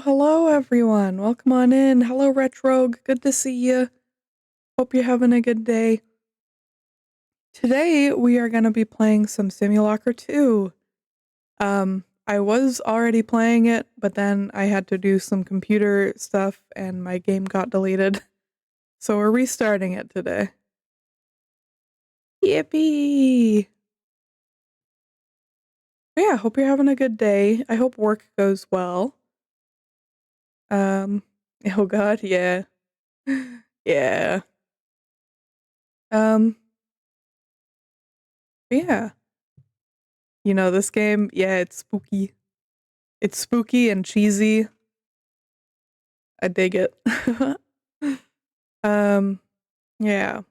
Hello everyone. Welcome on in. Hello Retrogue. Good to see you. Hope you're having a good day. Today we are going to be playing some Simulacra 2. I was already playing it, but then I had to do some computer stuff and my game got deleted. So we're restarting it today. Yippee! Yeah, hope you're having a good day. I hope work goes well. Oh god, yeah. Yeah. Yeah. You know, this game, yeah, it's spooky. It's spooky and cheesy. I dig it. Um, yeah.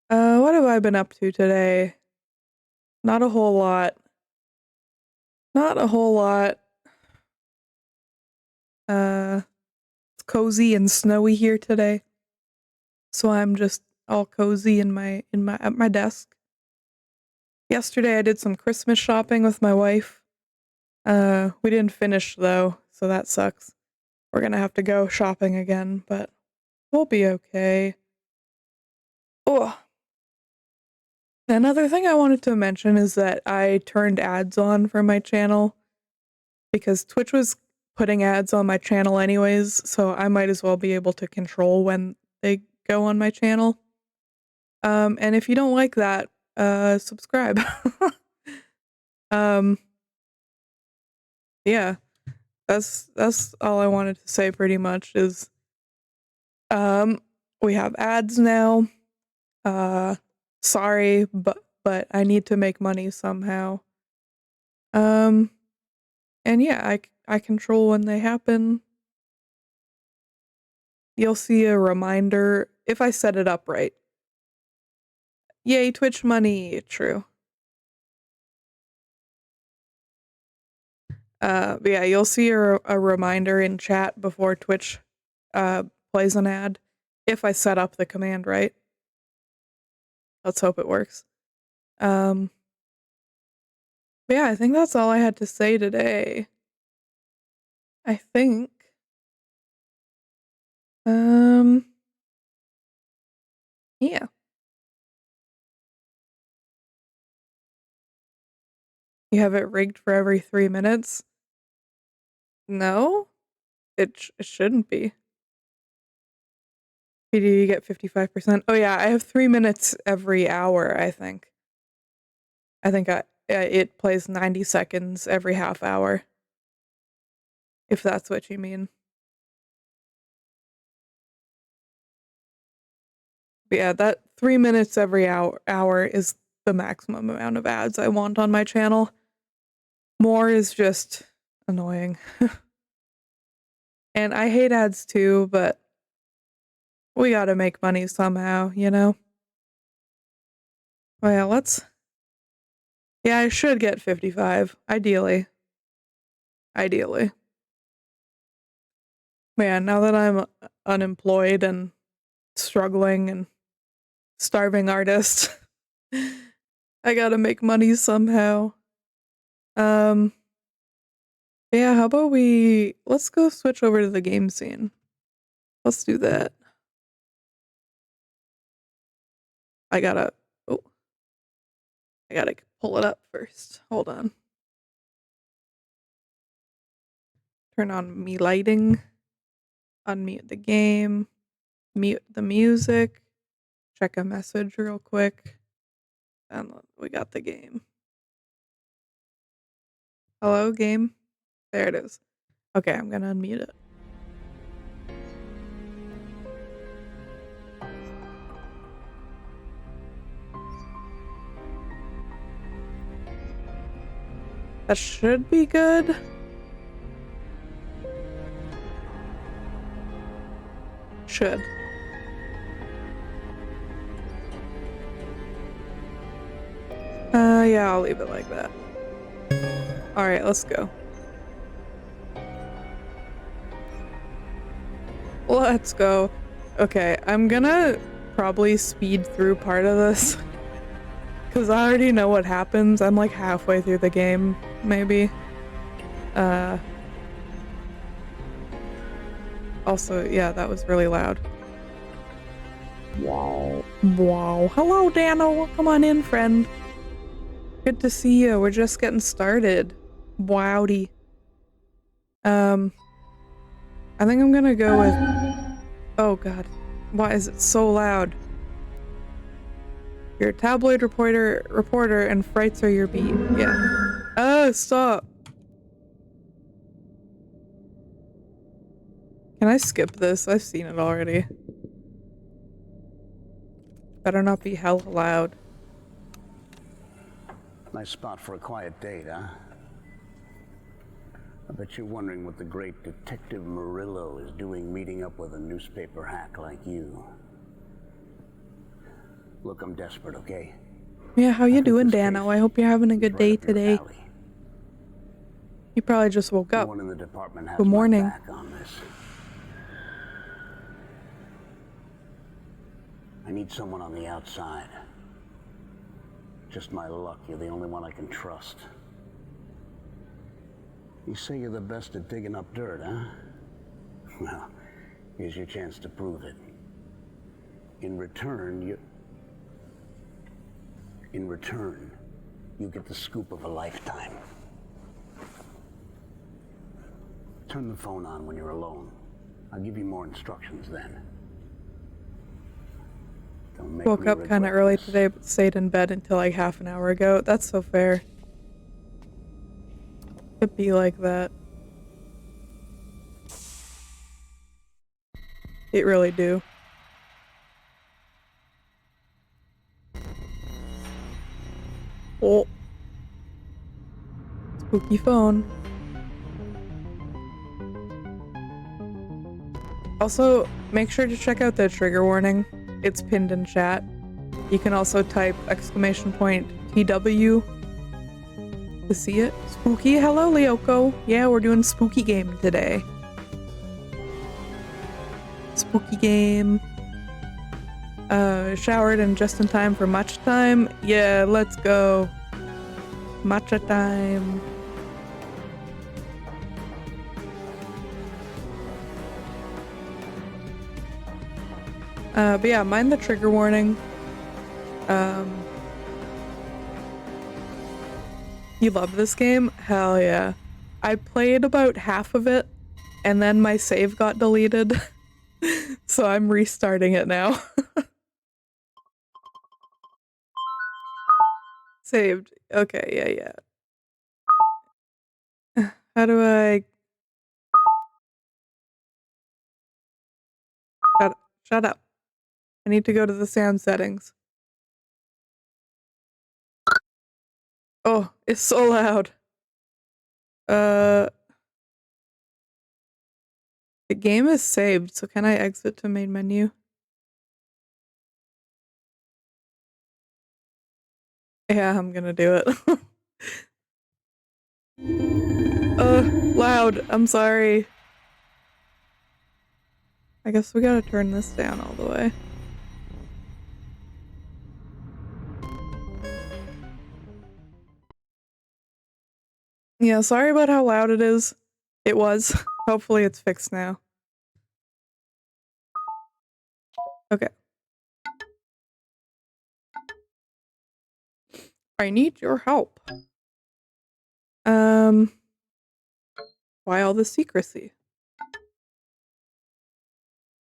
What have I been up to today? Not a whole lot. Not a whole lot. It's cozy and snowy here today. So I'm just all cozy at my desk. Yesterday I did some Christmas shopping with my wife. We didn't finish though, so that sucks. We're gonna have to go shopping again, but we'll be okay. Oh, another thing I wanted to mention is that I turned ads on for my channel because Twitch was putting ads on my channel anyways, so I might as well be able to control when they go on my channel. And if you don't like that, subscribe. Yeah, that's all I wanted to say pretty much is, we have ads now. Sorry, but I need to make money somehow. And yeah, I control when they happen. You'll see a reminder if I set it up right. Yay, Twitch money, true. But yeah, you'll see a reminder in chat before Twitch plays an ad if I set up the command right. Let's hope it works. But yeah, I think that's all I had to say today. I think. Yeah. You have it rigged for every 3 minutes? No? It shouldn't be. You get 55%. Oh yeah, I have 3 minutes every hour, I think. I think it plays 90 seconds every half hour. If that's what you mean. But yeah, that 3 minutes every hour is the maximum amount of ads I want on my channel. More is just annoying. And I hate ads too, but we gotta make money somehow, you know? Well, yeah, yeah, I should get 55, ideally. Ideally. Man, now that I'm unemployed and struggling and starving artist, I gotta make money somehow. Yeah, how about let's go switch over to the game scene. Let's do that. I gotta pull it up first. Hold on. Turn on me lighting. Unmute the game. Mute the music. Check a message real quick. And we got the game. Hello, game? There it is. Okay, I'm gonna unmute it. That should be good. Should. Yeah, I'll leave it like that. Alright, let's go. Let's go. Okay, I'm gonna probably speed through part of this. Because I already know what happens. I'm like halfway through the game, maybe. Also, yeah, that was really loud. Wow. Wow. Hello, Dano. Come on in, friend. Good to see you. We're just getting started. Wowdy. I think I'm gonna go with... Oh god. Why is it so loud? You're a tabloid reporter and frights are your beat. Yeah. Oh, stop. Can I skip this? I've seen it already. Better not be hell loud. Nice spot for a quiet date, huh? I bet you're wondering what the great Detective Murillo is doing meeting up with a newspaper hack like you. Look, I'm desperate, okay? Yeah, how you doing, Dano? I hope you're having a good day today. You probably just woke up. No one in the department has Good morning. my back on this. I need someone on the outside. Just my luck, you're the only one I can trust. You say you're the best at digging up dirt, huh? Well, here's your chance to prove it. In return, you get the scoop of a lifetime. Turn the phone on when you're alone. I'll give you more instructions then. Woke up kind of early today, but stayed in bed until like half an hour ago. That's so fair. Could be like that. It really do. Oh. Spooky phone. Also, make sure to check out the trigger warning. It's pinned in chat. You can also type !TW to see it. Spooky. Hello, Lyoko. Yeah, we're doing spooky game today. Spooky game. Showered and just in time for matcha time. Yeah, let's go. Matcha time. But yeah, mind the trigger warning. You love this game? Hell yeah. I played about half of it, and then my save got deleted. So I'm restarting it now. Saved. Okay, yeah. How do I... Shut up. I need to go to the sound settings. Oh, it's so loud. The game is saved, so can I exit to main menu? Yeah, I'm gonna do it. Loud. I'm sorry. I guess we gotta turn this down all the way. Yeah, sorry about how loud it is. It was. Hopefully it's fixed now. Okay. I need your help. Why all the secrecy?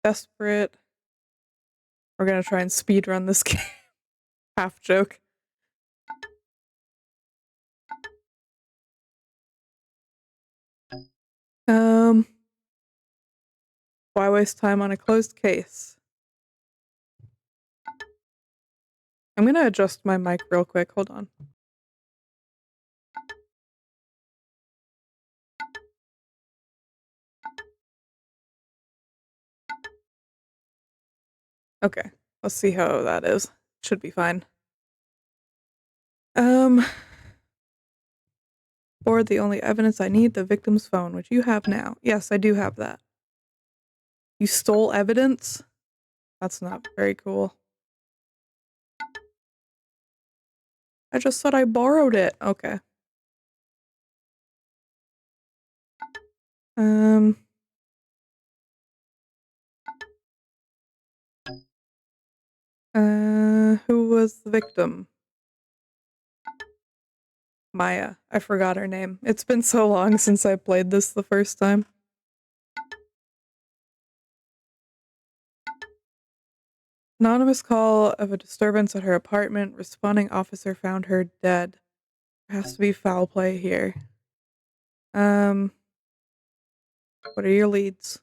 Desperate. We're gonna try and speedrun this game. Half joke. Why waste time on a closed case? I'm gonna adjust my mic real quick. Hold on. Okay, let's see how that is. Should be fine. Or the only evidence I need, the victim's phone, which you have now. Yes, I do have that. You stole evidence? That's not very cool. I just said I borrowed it. Okay. Who was the victim? Maya. I forgot her name. It's been so long since I played this the first time. Anonymous call of a disturbance at her apartment. Responding officer found her dead. There has to be foul play here. What are your leads?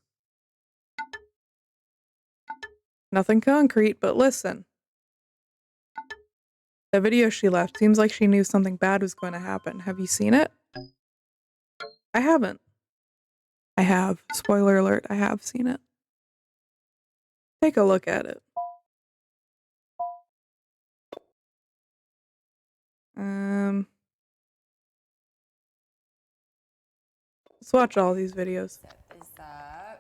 Nothing concrete, but listen. The video she left seems like she knew something bad was going to happen. Have you seen it? I haven't. I have. Spoiler alert, I have seen it. Take a look at it. Let's watch all these videos. What's up?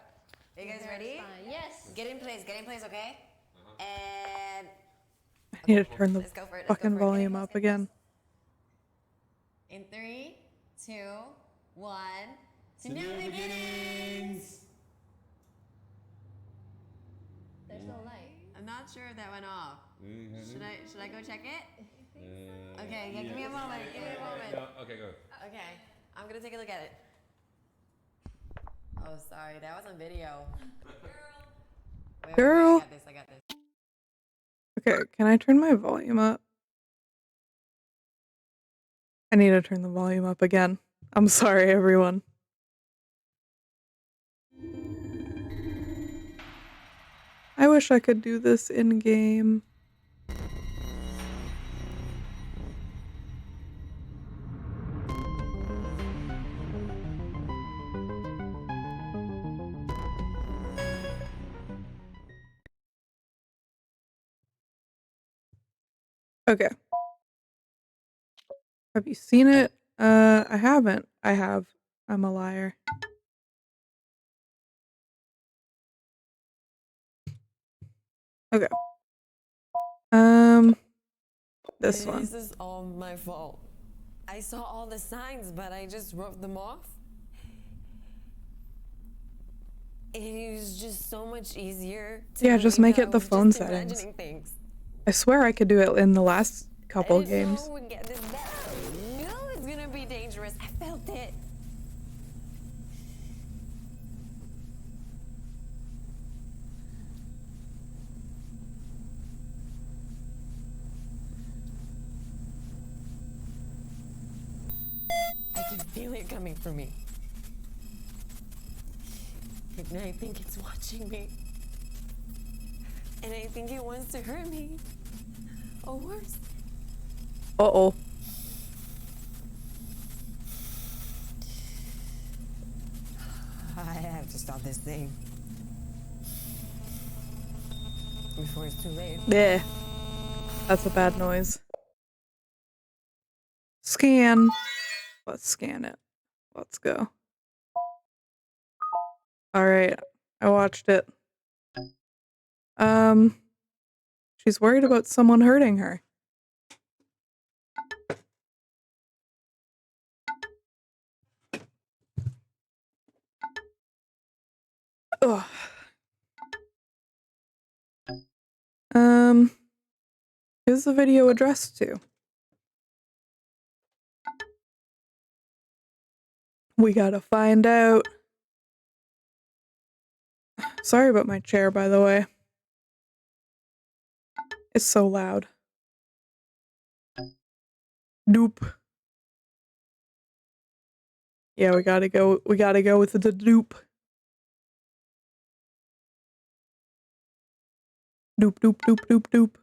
Are you guys ready? Yes. Get in place, okay? And I need to turn the let's go for it. fucking volume up again. In 3, 2, 1. To new beginnings! There's no light. I'm not sure if that went off. Should I go check it? Okay, yeah, give me a moment. Okay, go. Okay, I'm gonna take a look at it. Oh, sorry, that was on video. Wait, Girl. I got this. Okay, can I turn my volume up? I need to turn the volume up again. I'm sorry, everyone. I wish I could do this in-game. Okay. Have you seen it? I haven't. I have. I'm a liar. Okay. This one. This is all my fault. I saw all the signs, but I just wrote them off. It was just so much easier to Yeah, just believe make that it I the was phone just settings. imagining things. I swear I could do it in the last couple I didn't know games. it would get this bad. I knew it's gonna be dangerous. I felt it. I can feel it coming for me. And I think it's watching me. And I think it wants to hurt me. Or worse. Uh-oh. I have to stop this thing. Before it's too late. Yeah. That's a bad noise. Scan. Let's scan it. Let's go. Alright. I watched it. She's worried about someone hurting her. Ugh. Who's the video addressed to? We gotta find out. Sorry about my chair, by the way. It's so loud. Doop. Yeah, we gotta go with the doop. Doop, doop, doop, doop, doop.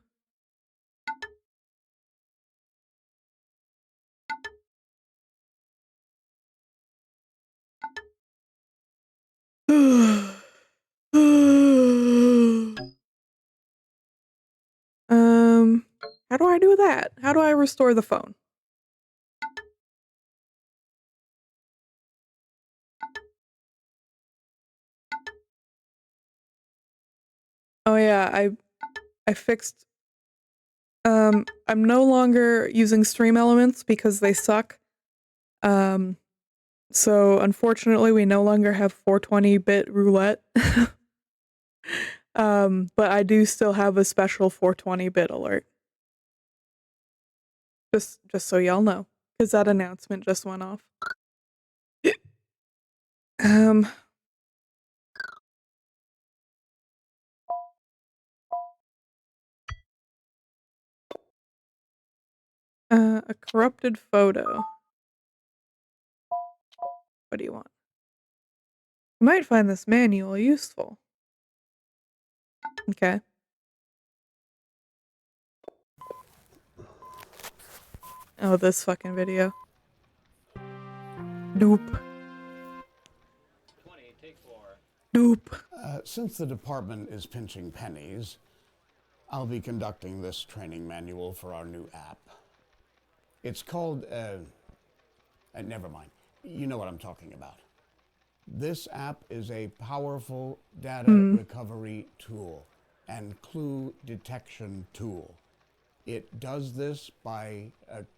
How do I do that? How do I restore the phone? Oh yeah, I fixed I'm no longer using stream elements because they suck. So unfortunately we no longer have 420-bit roulette. But I do still have a special 420-bit alert. Just so y'all know, because that announcement just went off. A corrupted photo. What do you want? You might find this manual useful. Okay. Oh, this fucking video. Nope. 20, take 4. Nope. Since the department is pinching pennies, I'll be conducting this training manual for our new app. It's called, never mind. You know what I'm talking about. This app is a powerful data recovery tool and clue detection tool. It does this by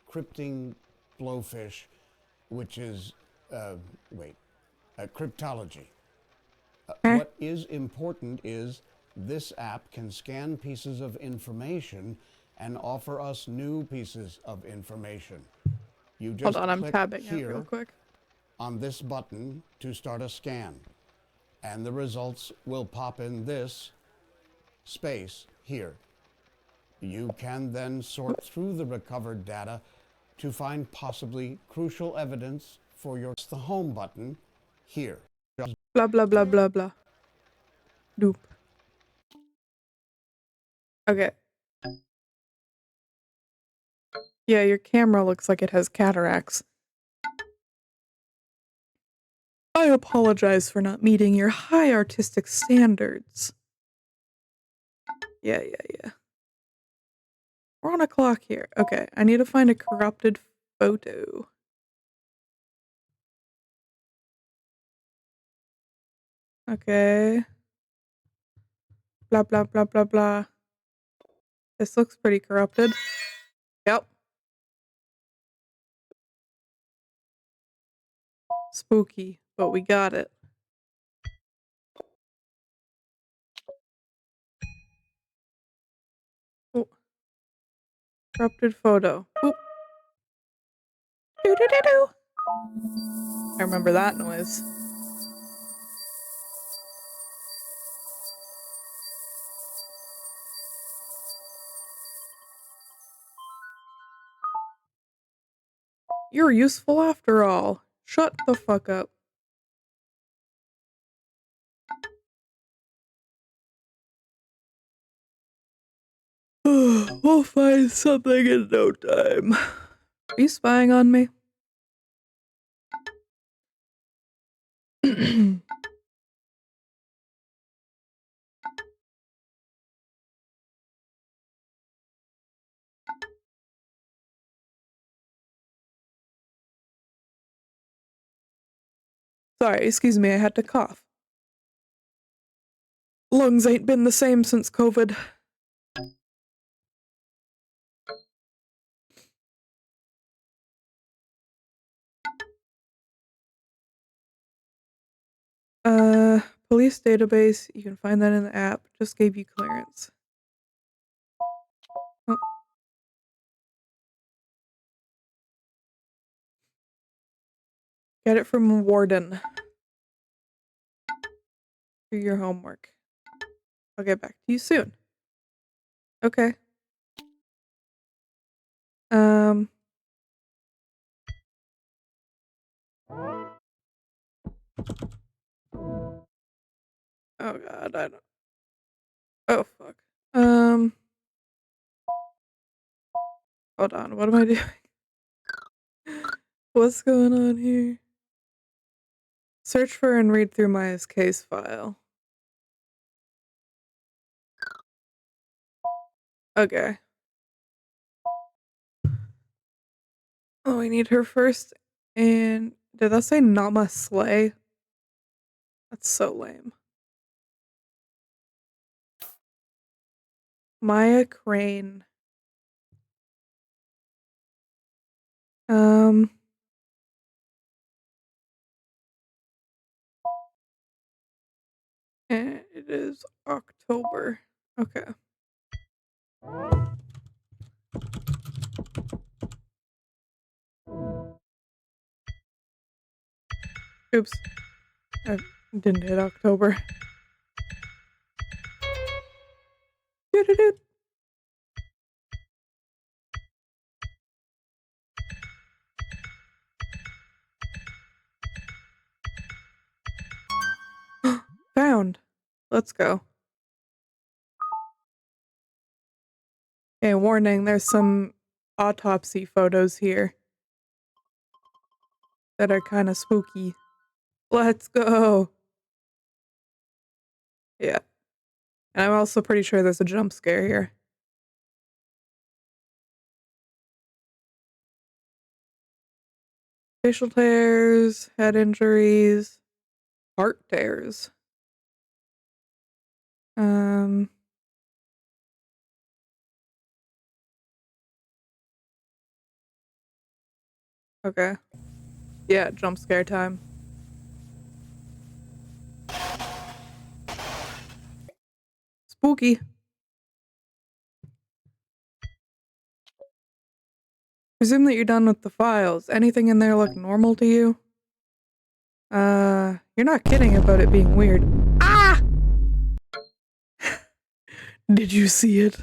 crypting blowfish, which is, cryptology. What is important is this app can scan pieces of information and offer us new pieces of information. You just Hold on, I'm click tabbing it here real quick. on this button to start a scan, and the results will pop in this space here. You can then sort through the recovered data to find possibly crucial evidence for the home button here. Blah, blah, blah, blah, blah. Nope. Okay. Yeah, your camera looks like it has cataracts. I apologize for not meeting your high artistic standards. Yeah. We're on a clock here. Okay, I need to find a corrupted photo. Okay. Blah, blah, blah, blah, blah. This looks pretty corrupted. Yep. Spooky, but we got it. Oh. Corrupted photo. Oop. Do-do-do-do. I remember that noise. You're useful after all. Shut the fuck up. We'll find something in no time. Are you spying on me? Sorry, excuse me, I had to cough. Lungs ain't been the same since COVID. Police database, you can find that in the app. Just gave you clearance. Oh. Get it from Warden. Do your homework. I'll get back to you soon. Okay. Oh god, I don't. Oh fuck. Hold on, what am I doing? What's going on here? Search for and read through my case file. Okay. Oh, we need her first. And did that say Nama Slay? That's so lame. Maya Crane. It is October. Okay. Oops. I didn't hit October. Doo-doo-doo. Found. Let's go. Okay, warning, there's some autopsy photos here that are kind of spooky. Let's go. Yeah. And I'm also pretty sure there's a jump scare here. Facial tears, head injuries, heart tears. Okay. Yeah, jump scare time. Spooky. Presume that you're done with the files. Anything in there look normal to you? You're not kidding about it being weird. Ah! Did you see it?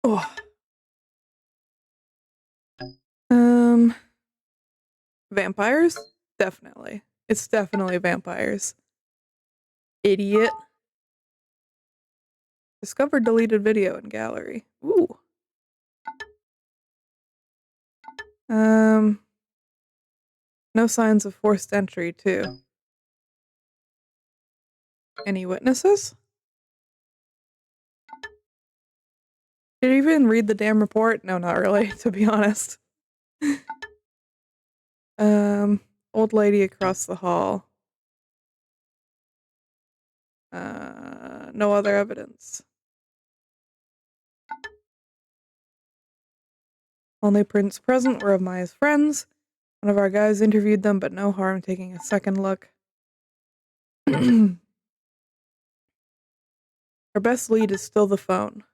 Oh. Vampires? Definitely. It's definitely vampires. Idiot. Discover deleted video in gallery. Ooh. No signs of forced entry, too. Any witnesses? Did you even read the damn report? No, not really, to be honest. Old lady across the hall. No other evidence. Only prints present were of Maya's friends. One of our guys interviewed them, but no harm taking a second look. Our best lead is still the phone.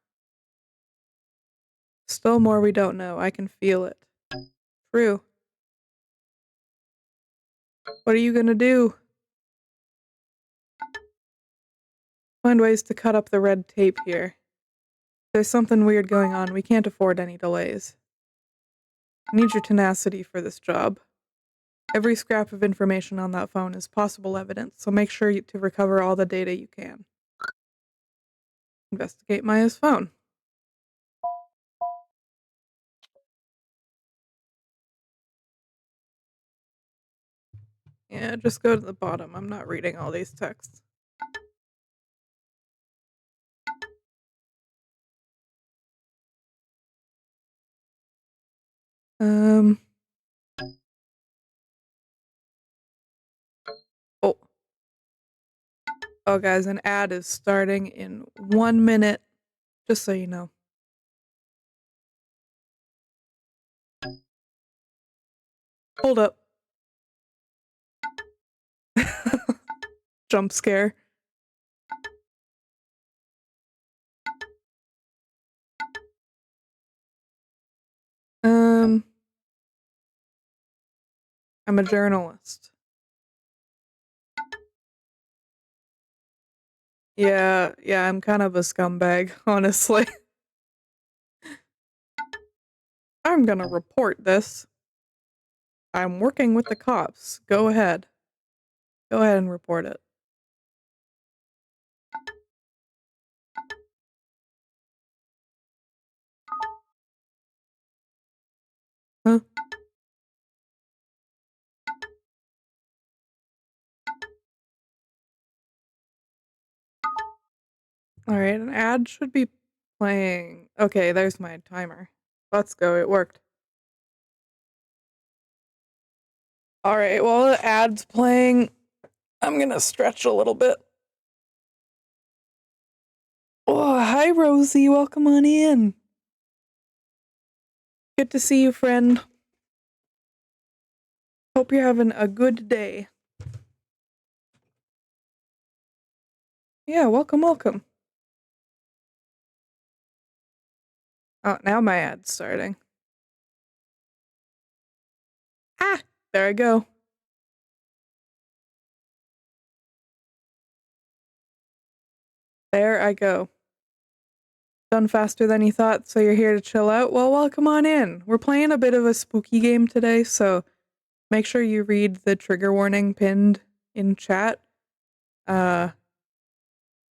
Still more we don't know. I can feel it. True. What are you gonna do? Find ways to cut up the red tape here. There's something weird going on. We can't afford any delays. I need your tenacity for this job. Every scrap of information on that phone is possible evidence, so make sure to recover all the data you can. Investigate Maya's phone. Yeah, just go to the bottom. I'm not reading all these texts. Oh. Oh, guys, an ad is starting in 1 minute, just so you know. Hold up. Jump scare. I'm a journalist. Yeah, I'm kind of a scumbag, honestly. I'm gonna report this. I'm working with the cops. Go ahead. Go ahead and report it. Huh? Alright, an ad should be playing. Okay, there's my timer. Let's go, it worked. Alright, while the ad's playing, I'm gonna stretch a little bit. Oh, hi Rosie, welcome on in. Good to see you, friend. Hope you're having a good day. Yeah, welcome. Oh, now my ad's starting. Ah, there I go. There I go. Done faster than you thought, so you're here to chill out? Well, welcome on in. We're playing a bit of a spooky game today, so make sure you read the trigger warning pinned in chat. Or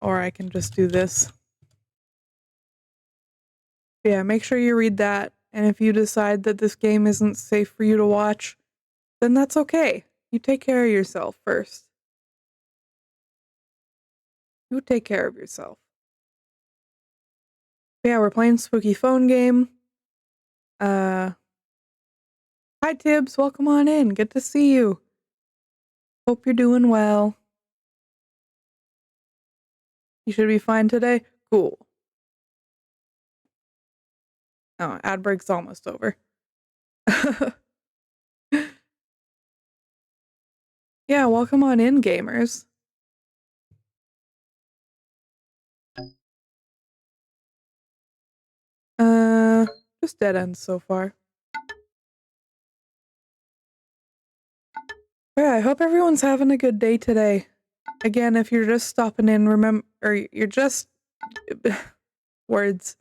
I can just do this. Yeah, make sure you read that, and if you decide that this game isn't safe for you to watch, then that's okay. You take care of yourself first. You take care of yourself. Yeah, we're playing spooky phone game. Hi Tibbs, welcome on in. Good to see you. Hope you're doing well. You should be fine today. Cool. Oh, ad break's almost over. Yeah, welcome on in, gamers. Just dead ends so far. Yeah, I hope everyone's having a good day today. Again, if you're just stopping in, remember, or you're just words.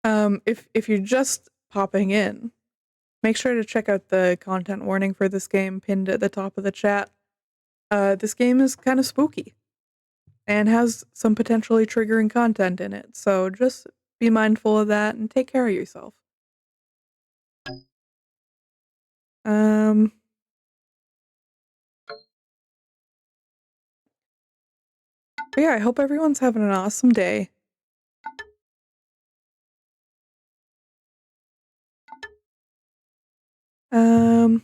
If you're just popping in, make sure to check out the content warning for this game pinned at the top of the chat. This game is kind of spooky and has some potentially triggering content in it, so just be mindful of that and take care of yourself. But yeah, I hope everyone's having an awesome day. Oh.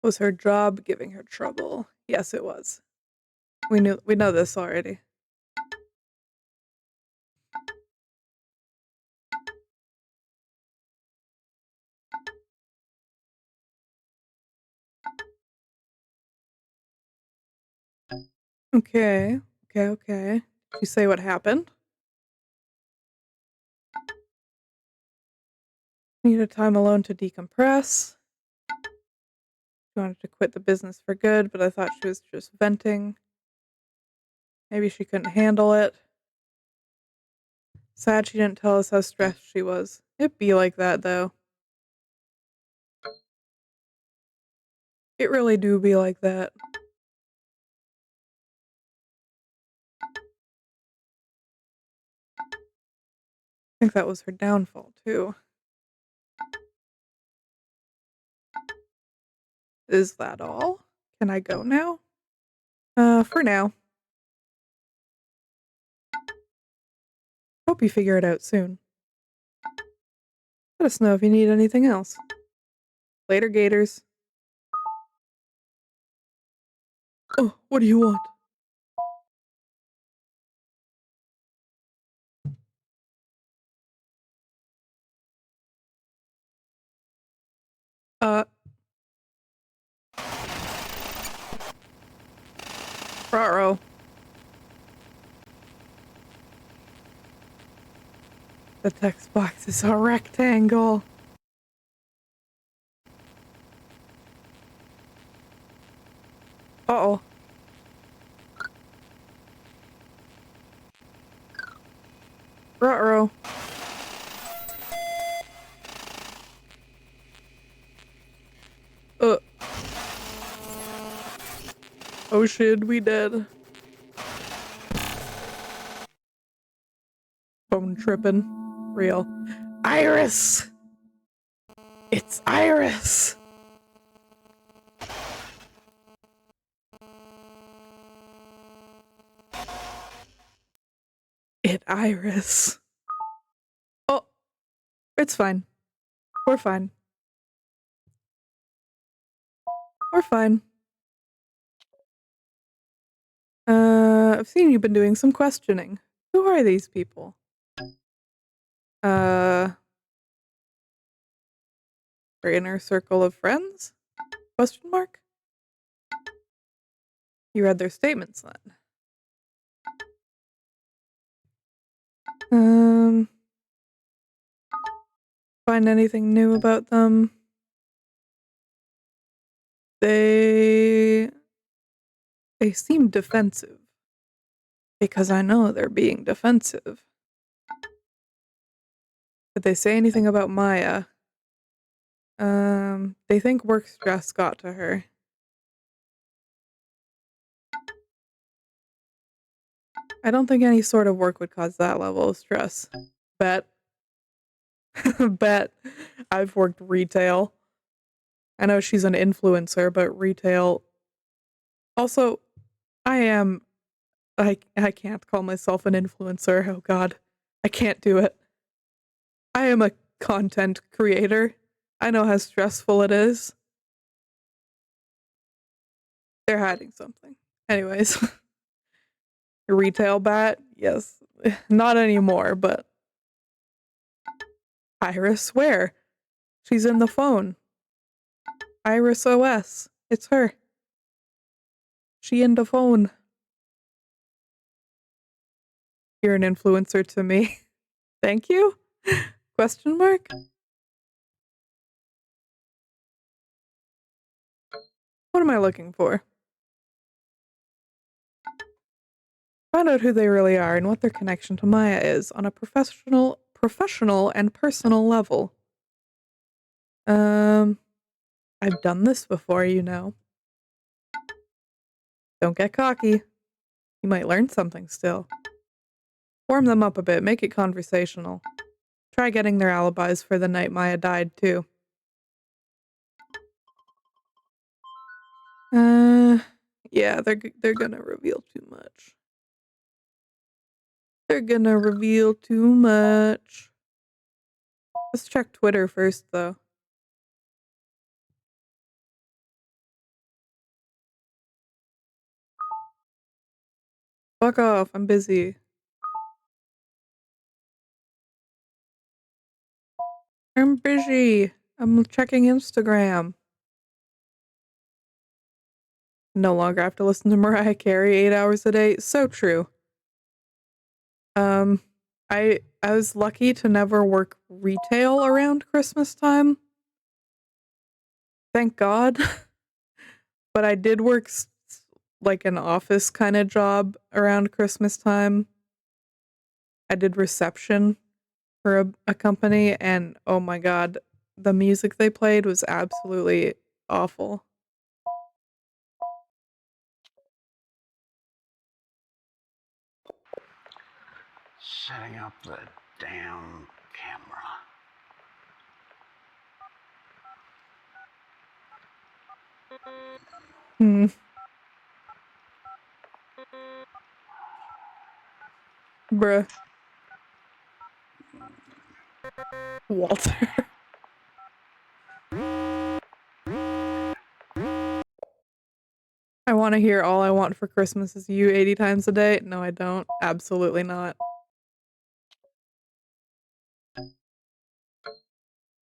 Was her job giving her trouble? Yes, it was. We know this already. Okay. Did you say what happened? Needed time alone to decompress. She wanted to quit the business for good, but I thought she was just venting. Maybe she couldn't handle it. Sad she didn't tell us how stressed she was. It'd be like that, though. It really do be like that. I think that was her downfall, too. Is that all? Can I go now? For now. Hope you figure it out soon. Let us know if you need anything else. Later, Gators. Oh, what do you want? Ruh-roh. The text box is a rectangle. Uh-oh. Ruh-roh. Oh shit, we dead. Phone tripping. Real. Iris! It's Iris! Iris. Oh, it's fine. We're fine. We're fine. I've seen you've been doing some questioning. Who are these people? Her inner circle of friends? Question mark? You read their statements then. Find anything new about them? They seem defensive. Because I know they're being defensive. Did they say anything about Maya? They think work stress got to her. I don't think any sort of work would cause that level of stress. Bet. Bet. I've worked retail. I know she's an influencer, but retail. Also, I can't call myself an influencer. Oh god. I can't do it. I am a content creator. I know how stressful it is. They're hiding something. Anyways. Retail bat? Yes. Not anymore, but Iris, where? She's in the phone. Iris OS. It's her. She in the phone. You're an influencer to me. Thank you? Question mark? What am I looking for? Find out who they really are and what their connection to Maya is on a professional and personal level. I've done this before, you know. Don't get cocky. You might learn something still. Warm them up a bit, make it conversational. Try getting their alibis for the night Maya died, too. Yeah, they're gonna reveal too much. They're gonna reveal too much. Let's check Twitter first, though. Fuck off, I'm busy. I'm busy. I'm checking Instagram. No longer have to listen to Mariah Carey 8 hours a day. So true. I was lucky to never work retail around Christmas time. Thank God. But I did work like an office kind of job around Christmas time. I did reception for a company, and oh my god, the music they played was absolutely awful. Setting up the damn camera. Hmm. Bruh. Walter. I want to hear All I Want for Christmas Is You 80 times a day. No, I don't. Absolutely not.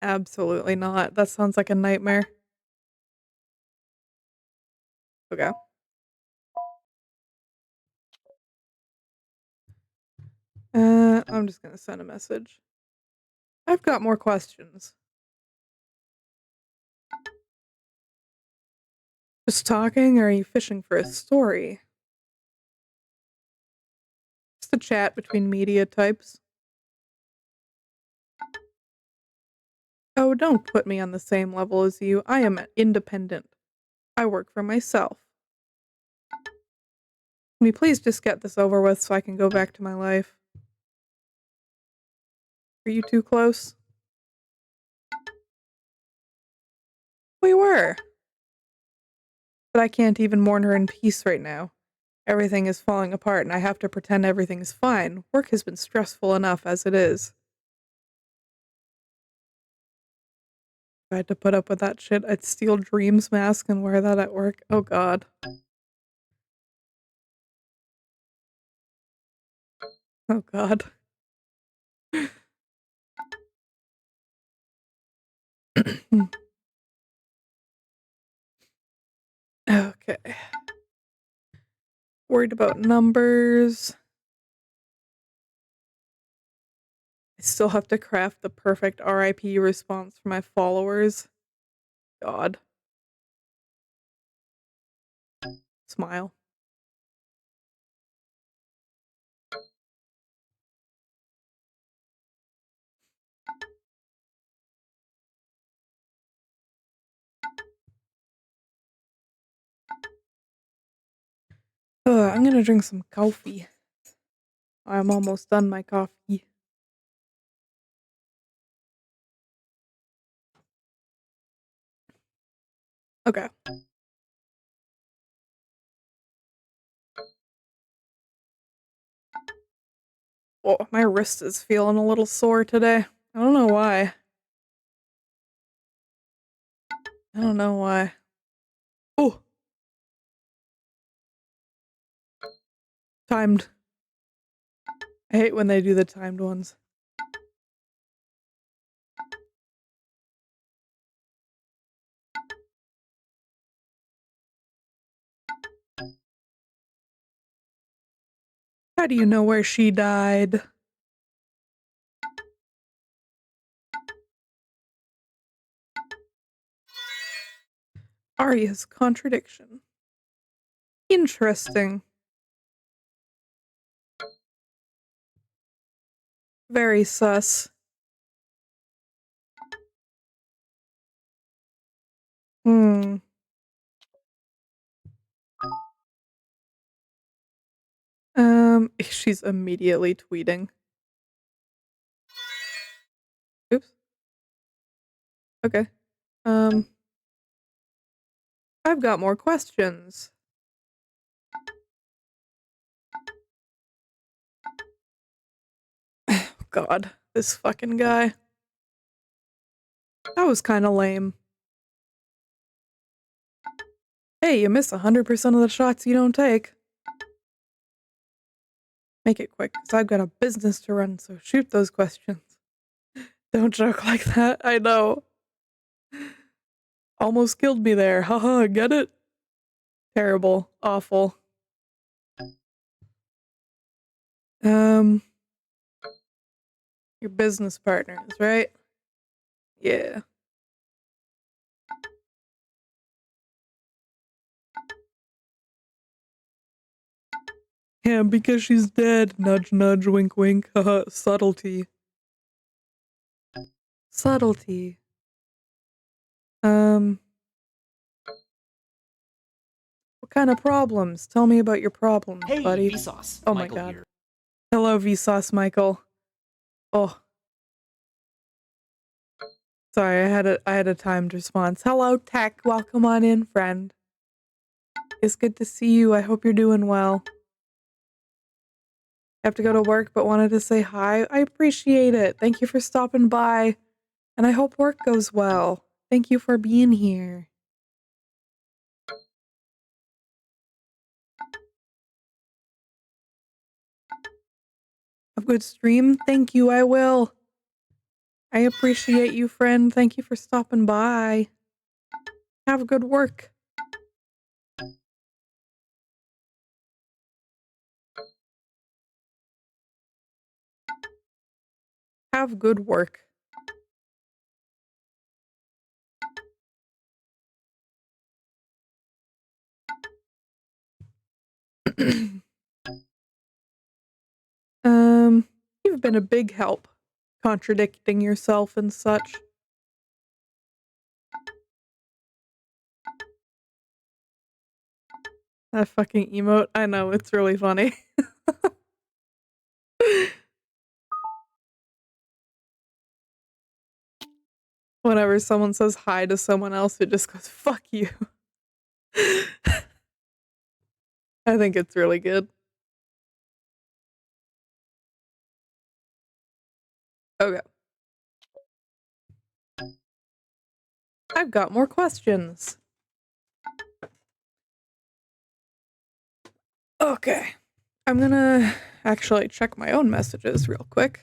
Absolutely not. That sounds like a nightmare. Okay. I'm just gonna send a message. I've got more questions. Just talking, or are you fishing for a story? Just a chat between media types. Oh, don't put me on the same level as you. I am independent. I work for myself. Can we please just get this over with so I can go back to my life? Are you too close? We were. But I can't even mourn her in peace right now. Everything is falling apart and I have to pretend everything's fine. Work has been stressful enough as it is. If I had to put up with that shit, I'd steal Dream's mask and wear that at work. Oh god. Oh god. Okay. Worried about numbers. I still have to craft the perfect RIP response for my followers. God. Smile. I'm gonna drink some coffee. I'm almost done my coffee. Okay. Oh, my wrist is feeling a little sore today. I don't know why. I don't know why. Oh, timed. I hate when they do the timed ones. How do you know where she died? Arya's contradiction. Interesting. Very sus. Hmm. She's immediately tweeting. Oops. Okay. Um, I've got more questions. God, this fucking guy. That was kinda lame. Hey, you miss 100% of the shots you don't take. Make it quick, because I've got a business to run, so shoot those questions. Don't joke like that, I know. Almost killed me there, haha, get it? Terrible. Awful. Um, your business partners, right? Yeah. Yeah, because she's dead. Nudge, nudge, wink, wink. Haha, subtlety. Subtlety. What kind of problems? Tell me about your problems, Hey, buddy. Vsauce. Oh my Michael god. here. Hello, Vsauce Michael. Oh, sorry, I had a timed response. Hello, Tech. Welcome on in, friend. It's good to see you. I hope you're doing well. Have to go to work, but wanted to say hi. I appreciate it. Thank you for stopping by. And I hope work goes well. Thank you for being here. Have a good stream? Thank you, I will. I appreciate you, friend. Thank you for stopping by. Have good work. Have good work. You've been a big help. Contradicting yourself and such. That fucking emote. I know, it's really funny. Whenever someone says hi to someone else, it just goes, fuck you. I think it's really good. Okay. I've got more questions. Okay. I'm gonna actually check my own messages real quick.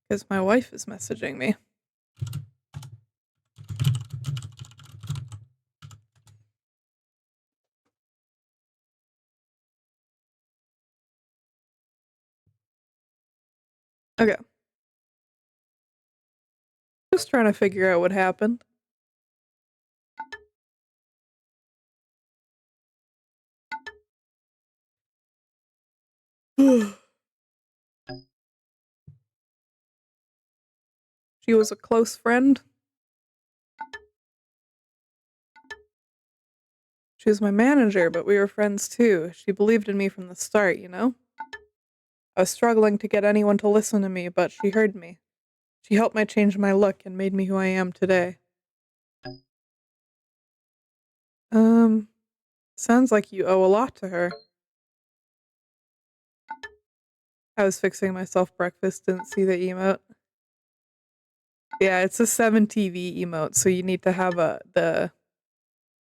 Because my wife is messaging me. Okay. Just trying to figure out what happened. She was a close friend. She was my manager, but we were friends too. She believed in me from the start, you know? I was struggling to get anyone to listen to me, but she heard me. She helped me change my look and made me who I am today. Sounds like you owe a lot to her. I was fixing myself breakfast, didn't see the emote. Yeah, it's a 7TV emote, so you need to have the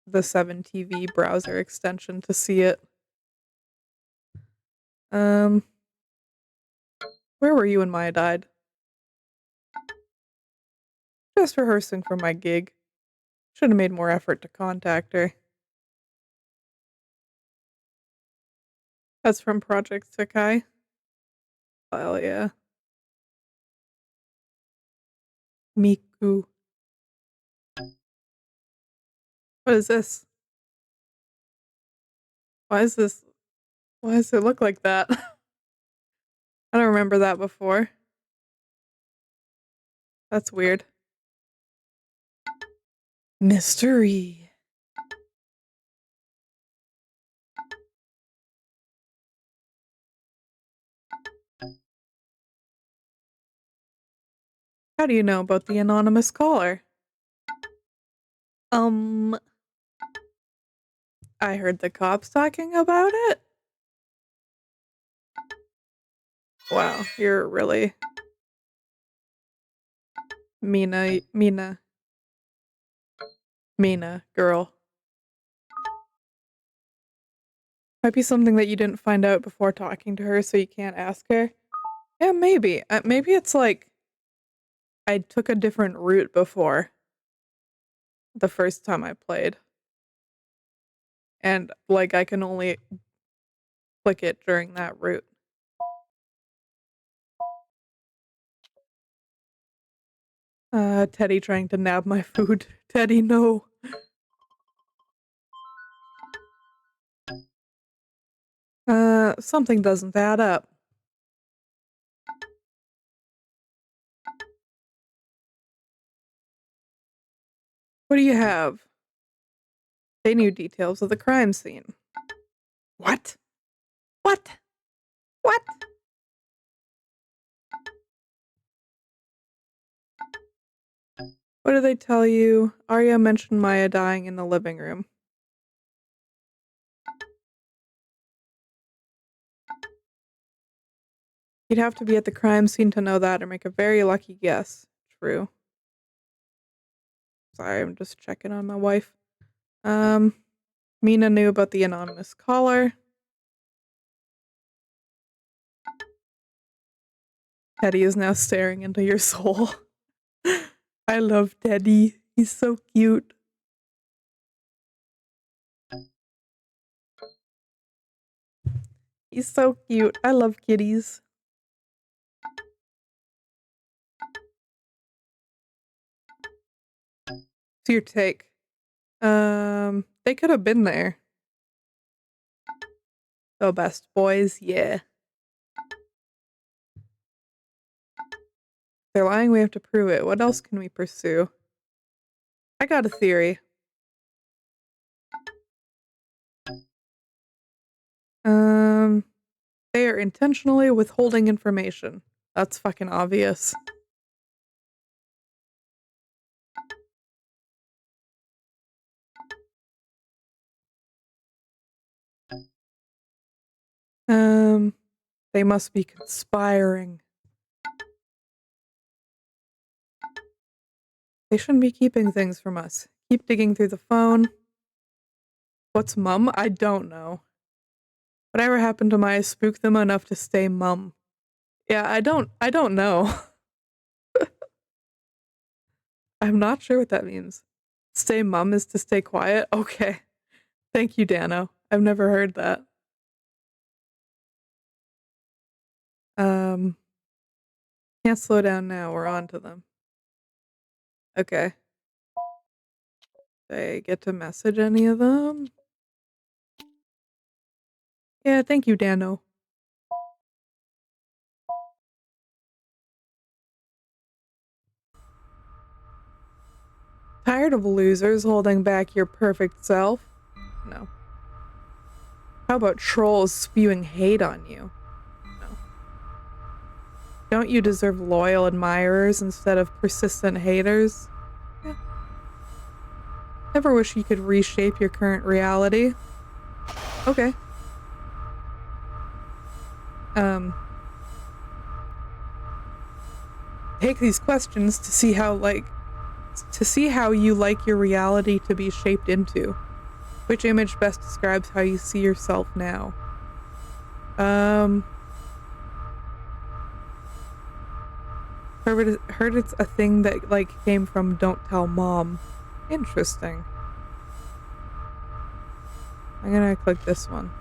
7TV browser extension to see it. Where were you when Maya died? Just rehearsing for my gig. Should have made more effort to contact her. That's from Project Sakai. Hell yeah. Miku. What is this? Why is this? Why does it look like that? I don't remember that before. That's weird. Mystery. How do you know about the anonymous caller? I heard the cops talking about it. Wow, you're really Mina, girl. Might be something that you didn't find out before talking to her, so you can't ask her. Yeah, maybe. Maybe it's like I took a different route before the first time I played. And, like, I can only click it during that route. Teddy trying to nab my food. Teddy, no. Something doesn't add up. What do you have? They knew details of the crime scene. What? What? What? What did they tell you? Arya mentioned Maya dying in the living room. You'd have to be at the crime scene to know that or make a very lucky guess. True. Sorry, I'm just checking on my wife. Mina knew about the anonymous caller. Teddy is now staring into your soul. I love Teddy. He's so cute. He's so cute. I love kitties. What's your take? They could have been there. The best boys, yeah. They're lying, we have to prove it. What else can we pursue? I got a theory. They are intentionally withholding information. That's fucking obvious. They must be conspiring. They shouldn't be keeping things from us. Keep digging through the phone. What's mum? I don't know. Whatever happened to my spook them enough to stay mum? Yeah, I don't know. I'm not sure what that means. Stay mum is to stay quiet? Okay. Thank you, Dano. I've never heard that. Can't slow down now. We're on to them. Okay. Did I get to message any of them? Yeah, thank you, Dano. Tired of losers holding back your perfect self? No. How about trolls spewing hate on you? No. Don't you deserve loyal admirers instead of persistent haters? Yeah. Ever wish you could reshape your current reality? Okay. Take these questions to see how you like your reality to be shaped into. Which image best describes how you see yourself now? Heard it's a thing that like came from Don't Tell Mom. Interesting. I'm gonna click this one.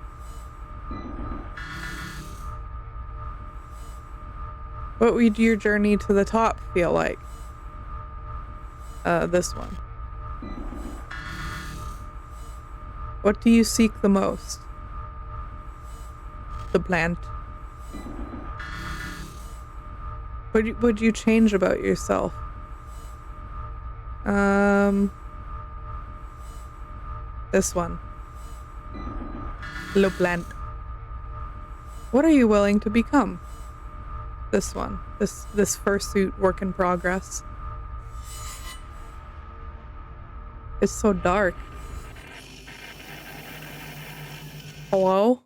What would your journey to the top feel like? This one. What do you seek the most? The plant. What would you change about yourself? This one. Le plant. What are you willing to become? This one. This fursuit work in progress. It's so dark. Hello?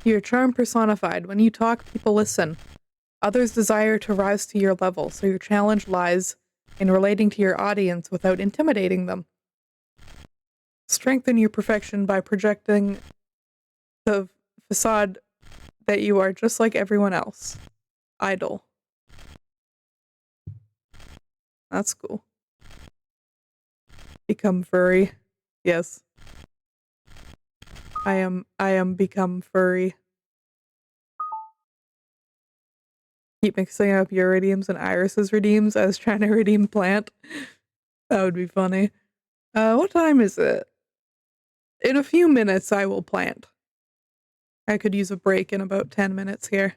You're charm personified. When you talk, people listen. Others desire to rise to your level, so your challenge lies in relating to your audience without intimidating them. Strengthen your perfection by projecting the facade that you are just like everyone else. Idle. That's cool. Become furry. Yes. I am become furry. Keep mixing up your redeems and Iris's redeems. I was trying to redeem plant. That would be funny. What time is it? In a few minutes I will plant. I could use a break in about 10 minutes here.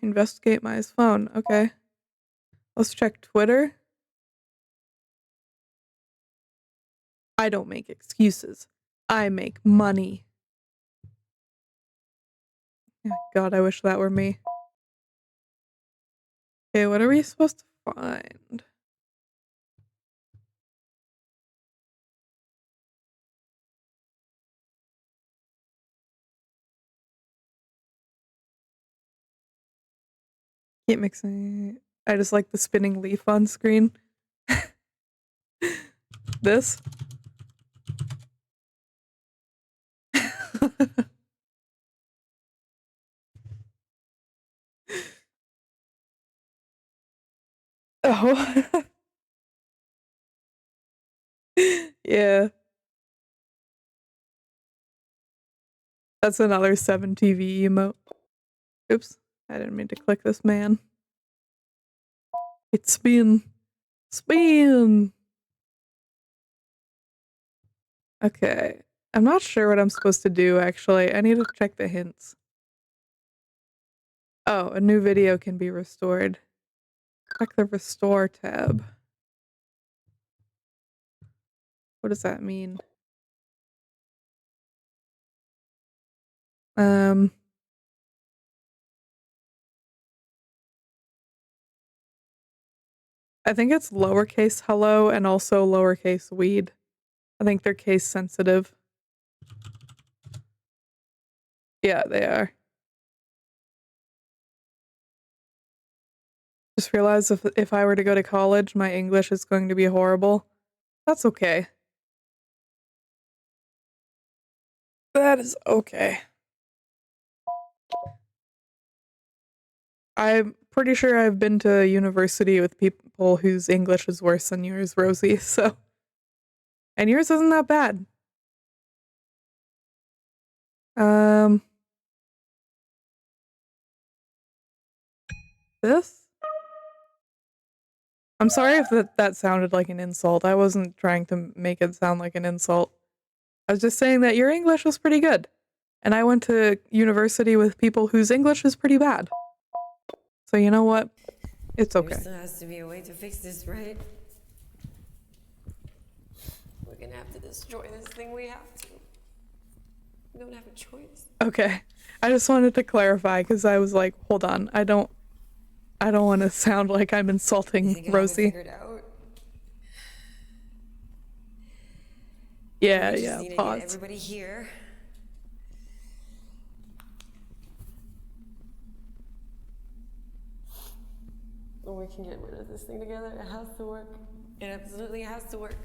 Investigate my phone. Okay. Let's check Twitter. I don't make excuses. I make money. God, I wish that were me. Okay, what are we supposed to find? Keep mixing. I just like the spinning leaf on screen. This? Oh. Yeah. That's another 7TV emote. Oops. I didn't mean to click this man. It's spin. Spin! Okay. I'm not sure what I'm supposed to do, actually. I need to check the hints. Oh, a new video can be restored. Check the restore tab. What does that mean? I think it's lowercase hello and also lowercase weed. I think they're case sensitive. Yeah, they are. Just realized if I were to go to college, my English is going to be horrible. That's okay. That is okay. I'm pretty sure I've been to university with people whose English is worse than yours, Rosie, so. And yours isn't that bad. This? I'm sorry if that sounded like an insult. I wasn't trying to make it sound like an insult. I was just saying that your English was pretty good. And I went to university with people whose English is pretty bad. So you know what? It's okay. There still has to be a way to fix this, right? We're gonna have to destroy this thing. We have to. We don't have a choice. Okay. I just wanted to clarify because I was like, hold on, I don't want to sound like I'm insulting Rosie. Figured out? Yeah, We just yeah, need to pause. get everybody here. When we can get rid of this thing together, it has to work. It absolutely has to work.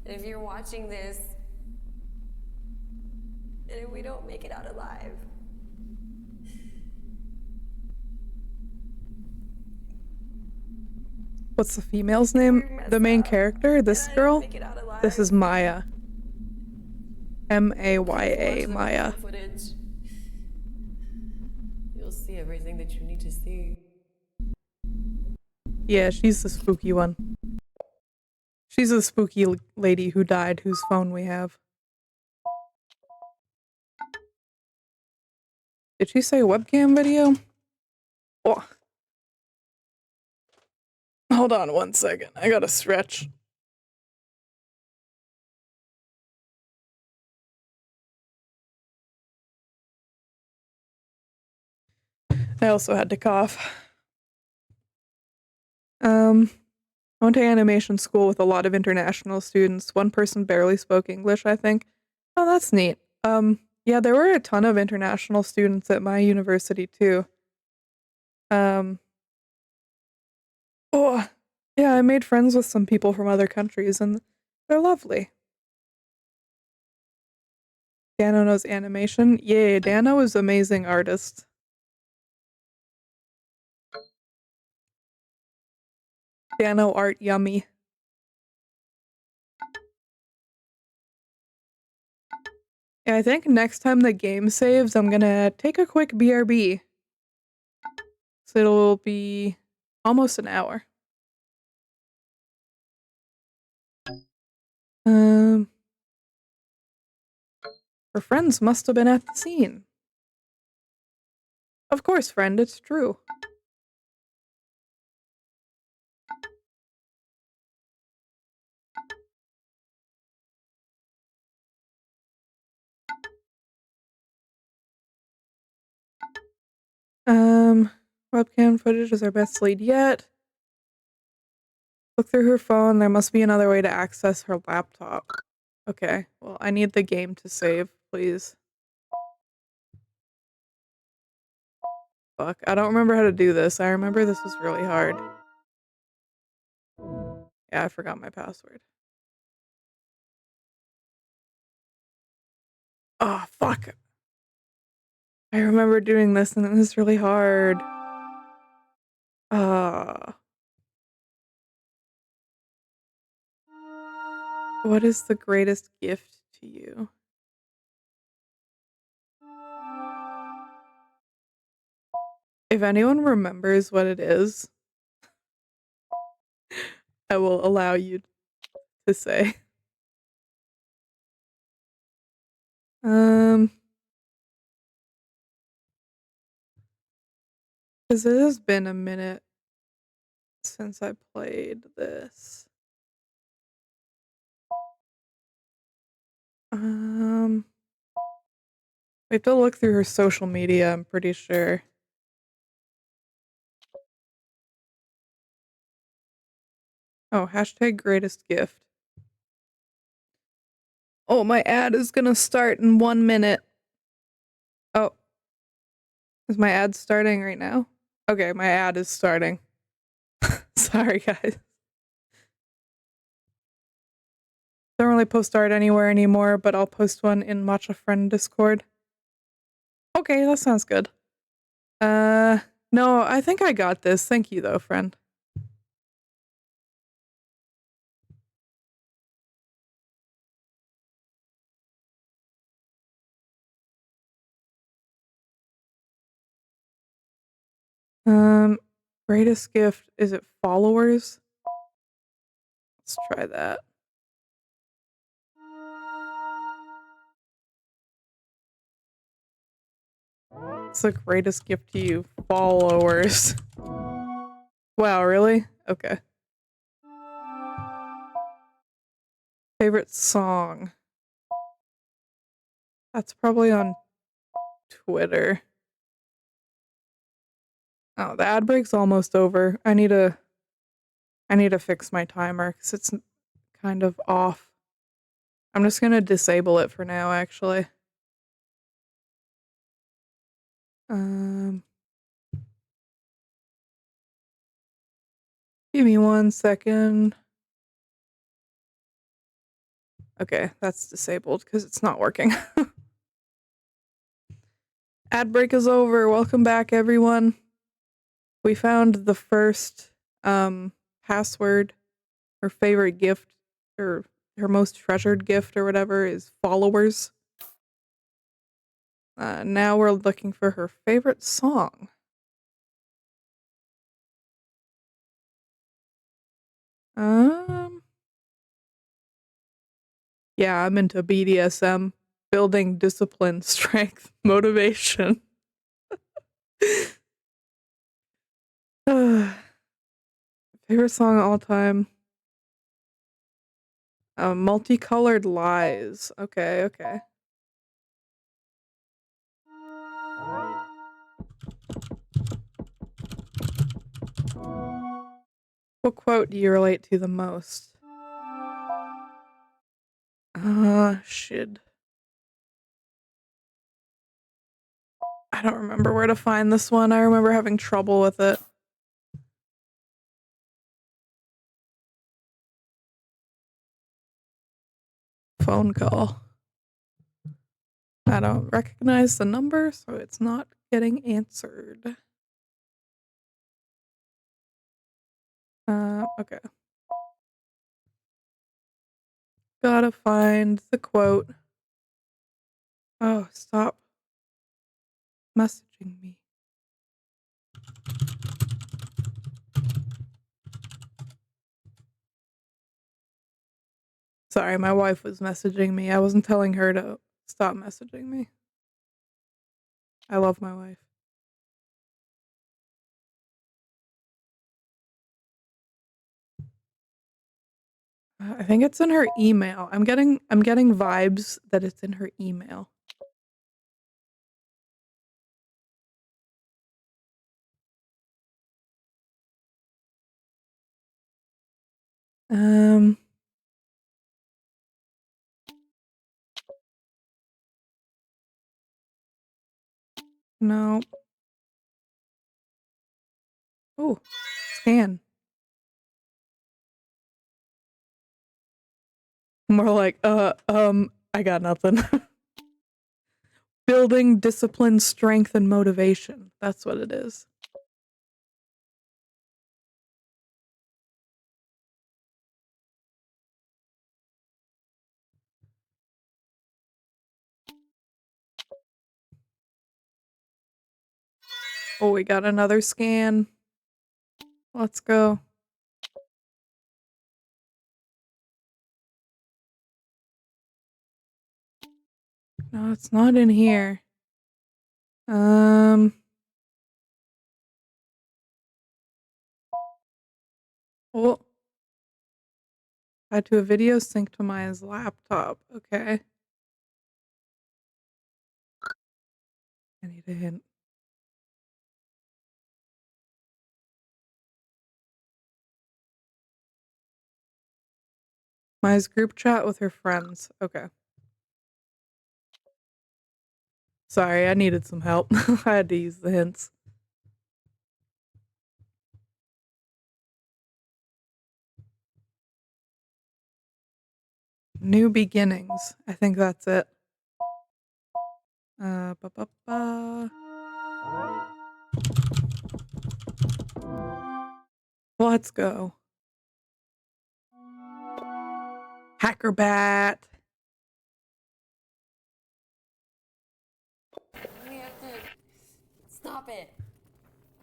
And if you're watching this, and if we don't make it out alive, What's the female's name? The main character? This girl? This is Maya. M-A-Y-A, Maya. footage, you'll see everything that you need to see. Yeah, she's the spooky one. She's the spooky lady who died, whose phone we have. Did she say webcam video? Oh. Hold on one second. I gotta stretch. I also had to cough. I went to animation school with a lot of international students. One person barely spoke English, I think. Oh, that's neat. Yeah, there were a ton of international students at my university too. Oh, yeah, I made friends with some people from other countries and they're lovely. Dano knows animation. Yeah, Dano is an amazing artist. Dano art yummy. Yeah, I think next time the game saves, I'm gonna take a quick BRB. So it'll be almost an hour. Her friends must have been at the scene. Of course, friend, it's true. Webcam footage is our best lead yet. Look through her phone. There must be another way to access her laptop. Okay, well, I need the game to save, please. Fuck, I don't remember how to do this. I remember this was really hard. Yeah, I forgot my password. Oh, fuck. I remember doing this and it was really hard. What is the greatest gift to you? If anyone remembers what it is, I will allow you to say. Because it has been a minute since I played this. We have to look through her social media, I'm pretty sure. Oh, hashtag greatest gift. Oh, my ad is gonna start in 1 minute. Oh. Is my ad starting right now? Okay, my ad is starting. Sorry, guys. Don't really post art anywhere anymore, but I'll post one in Matcha Friend Discord. Okay, that sounds good. No, I think I got this. Thank you, though, friend. Greatest gift, is it followers? Let's try that. It's the greatest gift to you, followers. Wow, really? Okay. Favorite song? That's probably on Twitter. Oh, the ad break's almost over. I need to fix my timer because it's kind of off. I'm just gonna disable it for now, actually. Give me 1 second. Okay, that's disabled because it's not working. Ad break is over. Welcome back, everyone. We found the first password. Her favorite gift, or her most treasured gift, or whatever, is followers. Now we're looking for her favorite song. Yeah, I'm into BDSM, building discipline, strength, motivation. Favorite song of all time. Multicolored Lies. Okay, okay. What quote do you relate to the most? Shit. I don't remember where to find this one. I remember having trouble with it. Phone call. I don't recognize the number, so it's not getting answered. Okay. Gotta find the quote. Oh, stop messaging me. Sorry, my wife was messaging me. I wasn't telling her to stop messaging me. I love my wife. I think it's in her email. I'm getting vibes that it's in her email. No. Oh, scan. More like, I got nothing. Building discipline, strength, and motivation. That's what it is. Oh, we got another scan. Let's go. No, it's not in here. Oh. Add to a video sync to my laptop. Okay. I need a hint. Customize group chat with her friends. Okay. Sorry, I needed some help. I had to use the hints. New beginnings. I think that's it. Ba, ba, ba. Let's go. Hackerbat. We have to stop it.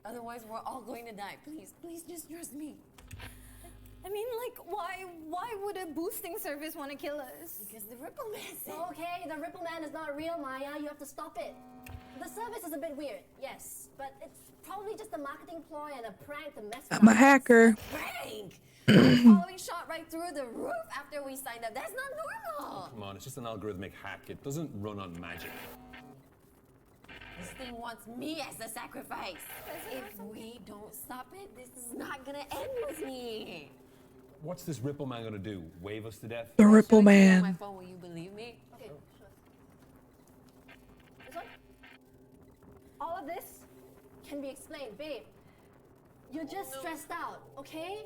Otherwise, we're all going to die. Please, please just trust me. I mean, like, why would a boosting service want to kill us? Because the Ripple Man said. Okay, the Ripple Man is not real, Maya. You have to stop it. The service is a bit weird, yes, but it's probably just a marketing ploy and a prank to mess with I'm a our hacker. Prank! Our following shot right through the roof after we signed up. That's not normal. Come on, it's just an algorithmic hack. It doesn't run on magic. This thing wants me as the sacrifice. If we don't stop it, this is not gonna end with me. What's this Ripple Man gonna do? Wave us to death? The Ripple Show it to you on my Man. phone, will you believe me? Okay, sure. This one? All of this can be explained, babe. You're just stressed out, okay?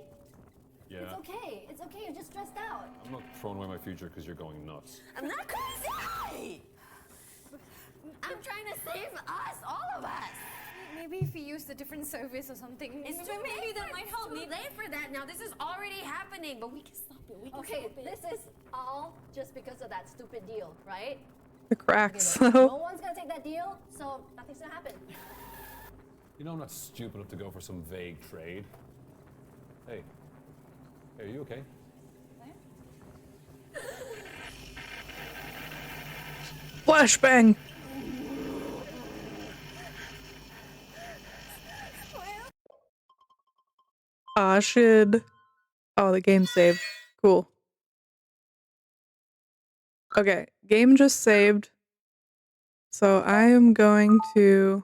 Yeah. It's okay. It's okay. You're just stressed out. I'm not throwing away my future because you're going nuts. I'm not crazy! I'm trying to save us, all of us. Maybe if we used a different service or something. It's too maybe that might help me. Too late for that now. This is already happening, but we can stop it. We can Okay, stop it. this is all just because of that stupid deal, right? The cracks. No So one's gonna take that deal, so nothing's gonna happen. You know I'm not stupid enough to go for some vague trade. Hey. Hey, are you okay? flashbang. I should. Oh, the game saved. Cool. Okay, game just saved. So I am going to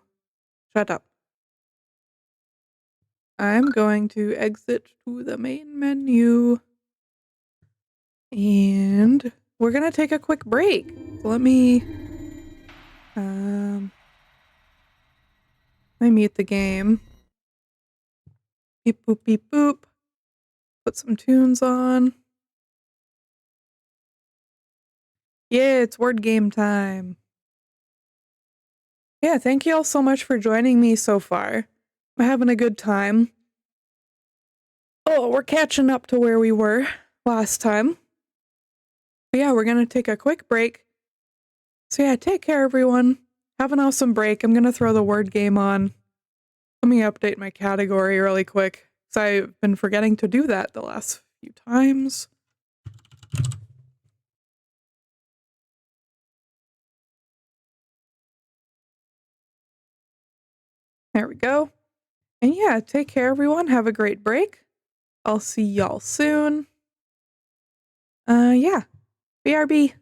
shut up. I'm going to exit to the main menu. And we're gonna take a quick break. So let me mute the game. Beep boop beep boop. Put some tunes on. Yeah, it's word game time. Yeah, thank you all so much for joining me so far. I'm having a good time. Oh, we're catching up to where we were last time. But yeah, we're gonna take a quick break. So yeah, take care everyone. Have an awesome break. I'm gonna throw the word game on. Let me update my category really quick, because I've been forgetting to do that the last few times. There we go. And yeah, take care everyone. Have a great break. I'll see y'all soon. Yeah. BRB.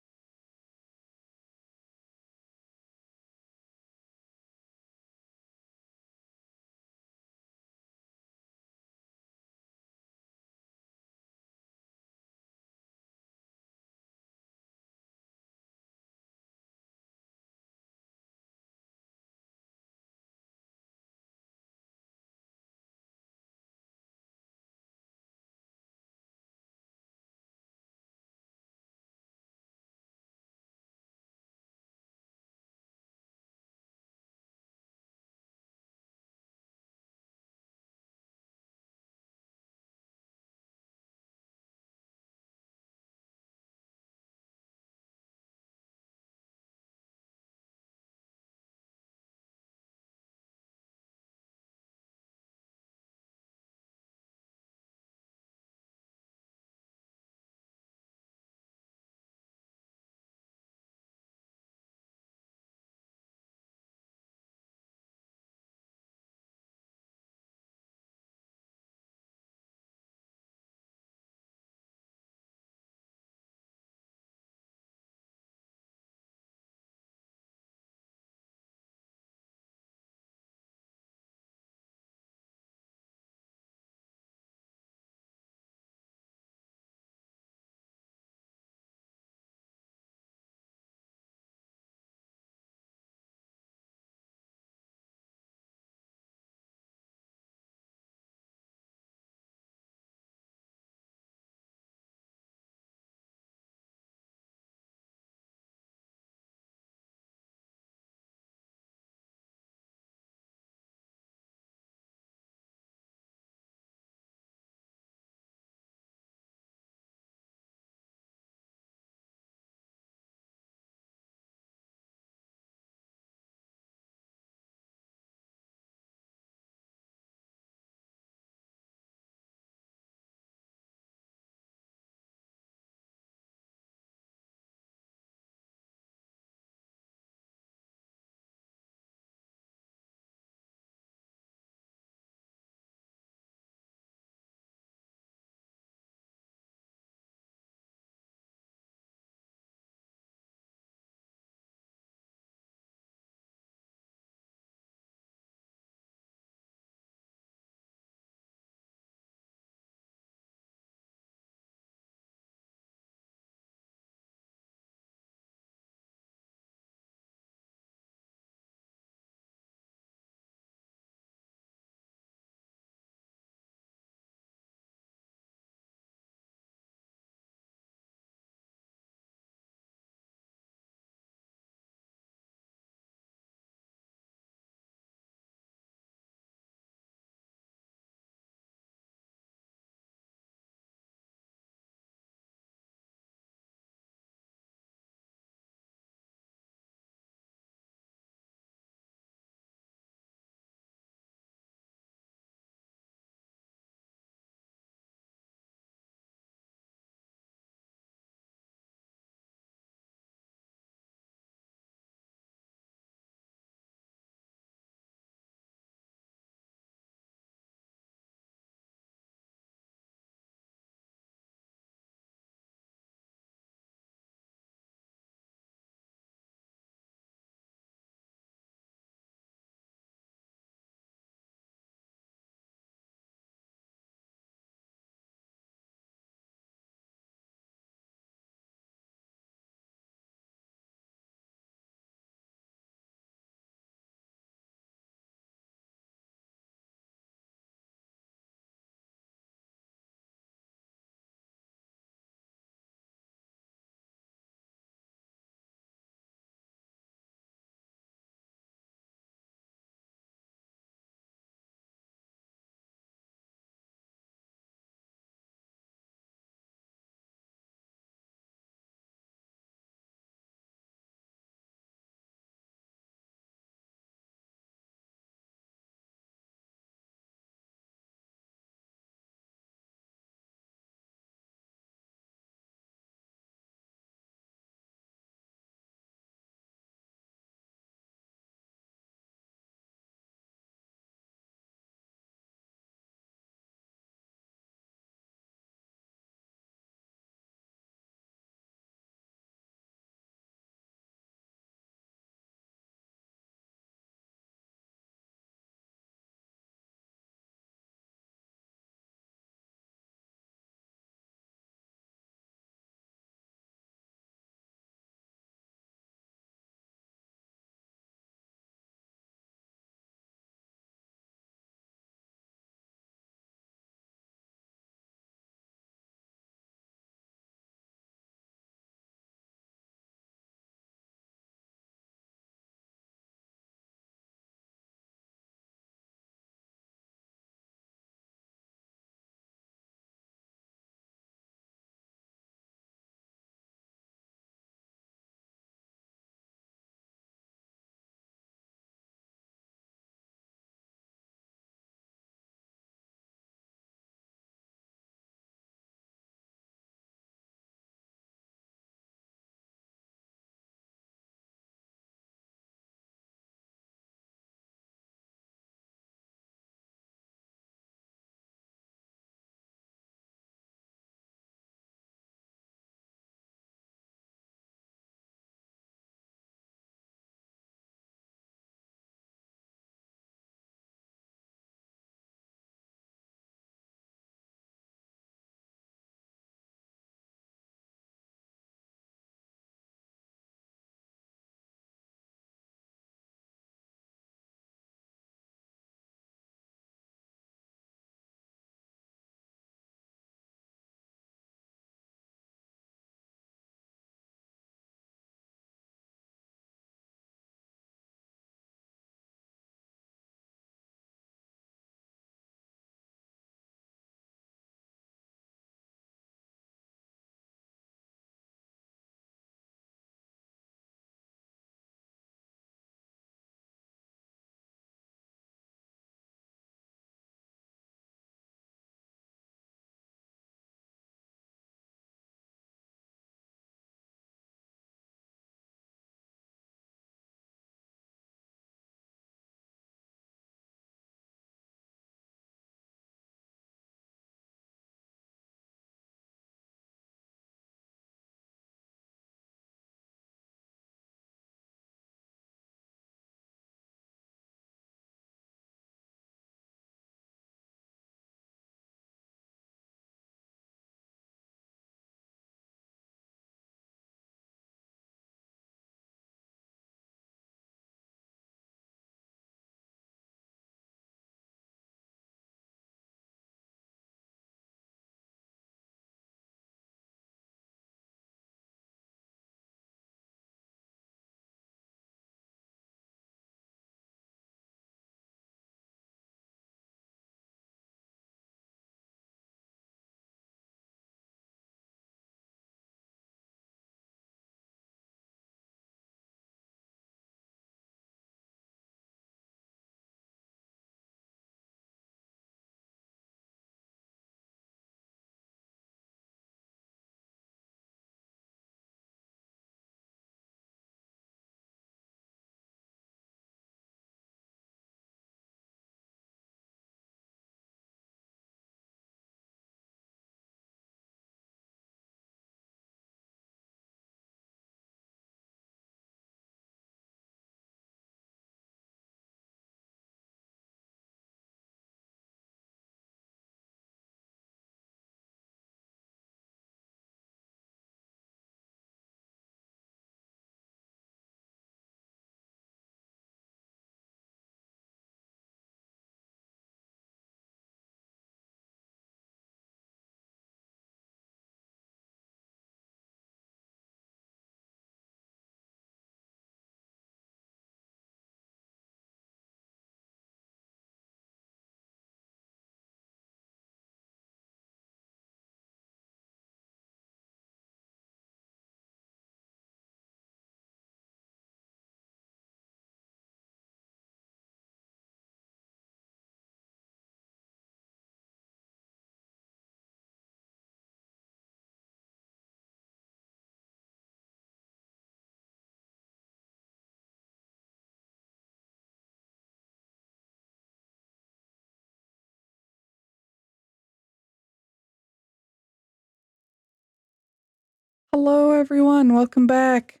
Hello, everyone. Welcome back.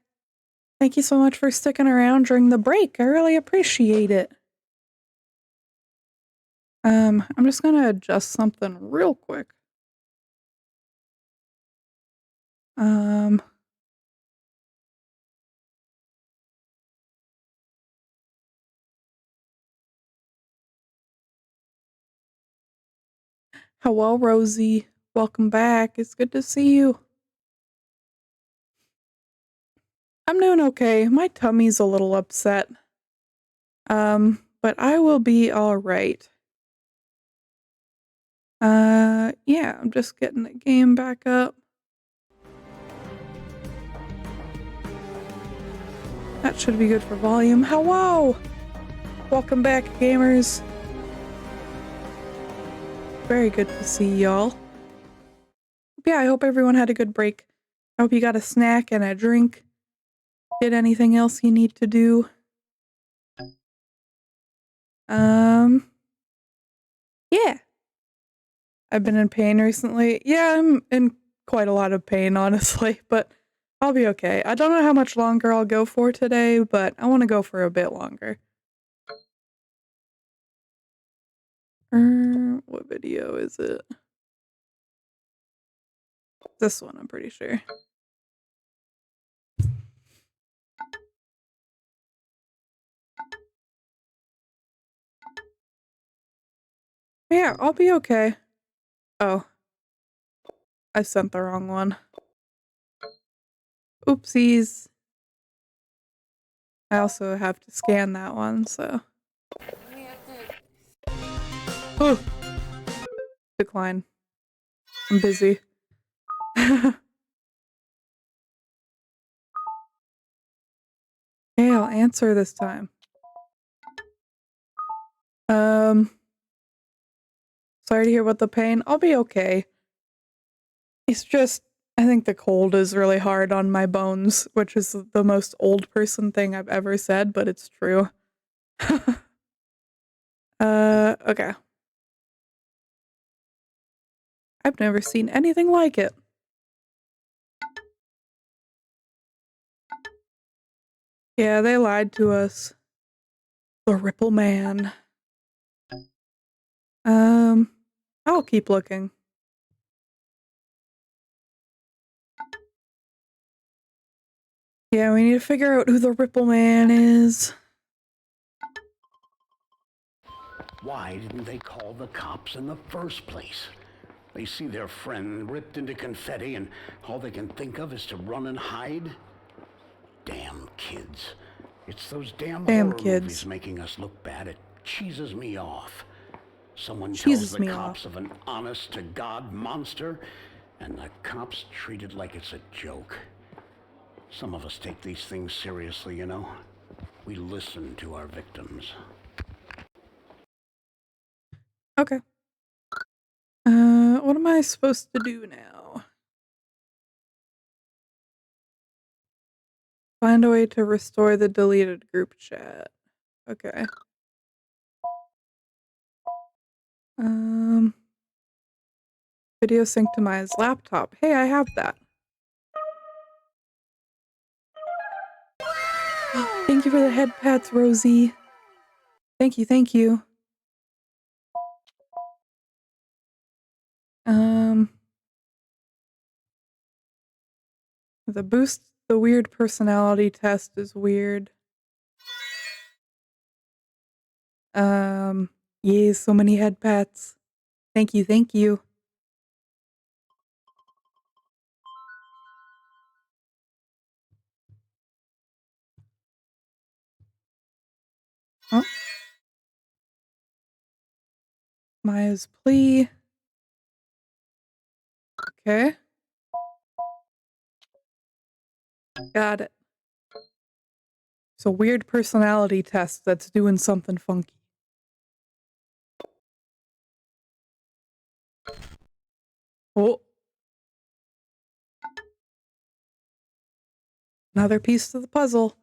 Thank you so much for sticking around during the break. I really appreciate it. I'm just gonna adjust something real quick. Hello, Rosie. Welcome back. It's good to see you. I'm doing okay. My tummy's a little upset. But I will be alright. Yeah, I'm just getting the game back up. That should be good for volume. Hello! Welcome back, gamers. Very good to see y'all. Yeah, I hope everyone had a good break. I hope you got a snack and a drink. Did anything else you need to do? Yeah. I've been in pain recently. Yeah, I'm in quite a lot of pain, honestly, but I'll be okay. I don't know how much longer I'll go for today, but I want to go for a bit longer. What video is it? This one, I'm pretty sure. Yeah, I'll be okay. Oh. I sent the wrong one. Oopsies. I also have to scan that one, so. Oh! Decline. I'm busy. Okay, I'll answer this time. Sorry to hear about the pain. I'll be okay. It's just, I think the cold is really hard on my bones, which is the most old person thing I've ever said, but it's true. Okay. I've never seen anything like it. Yeah, they lied to us. The Ripple Man. I'll keep looking. Yeah, we need to figure out who the Ripple Man is. Why didn't they call the cops in the first place? They see their friend ripped into confetti and all they can think of is to run and hide? Damn kids. It's those damn horror kids. movies making us look bad. It cheeses me off. Someone Cheeses tells the me cops off. of an honest-to-God monster, and the cops treat it like it's a joke. Some of us take these things seriously, you know. We listen to our victims. Okay. What am I supposed to do now? Find a way to restore the deleted group chat. Okay. Video sync to my laptop. Hey, I have that. Thank you for the head pats, Rosie. Thank you, thank you. The weird personality test is weird. Yay, so many head pats. Thank you, thank you. Oh. Maya's plea. Okay. Got it. It's a weird personality test that's doing something funky. Oh. Another piece to the puzzle.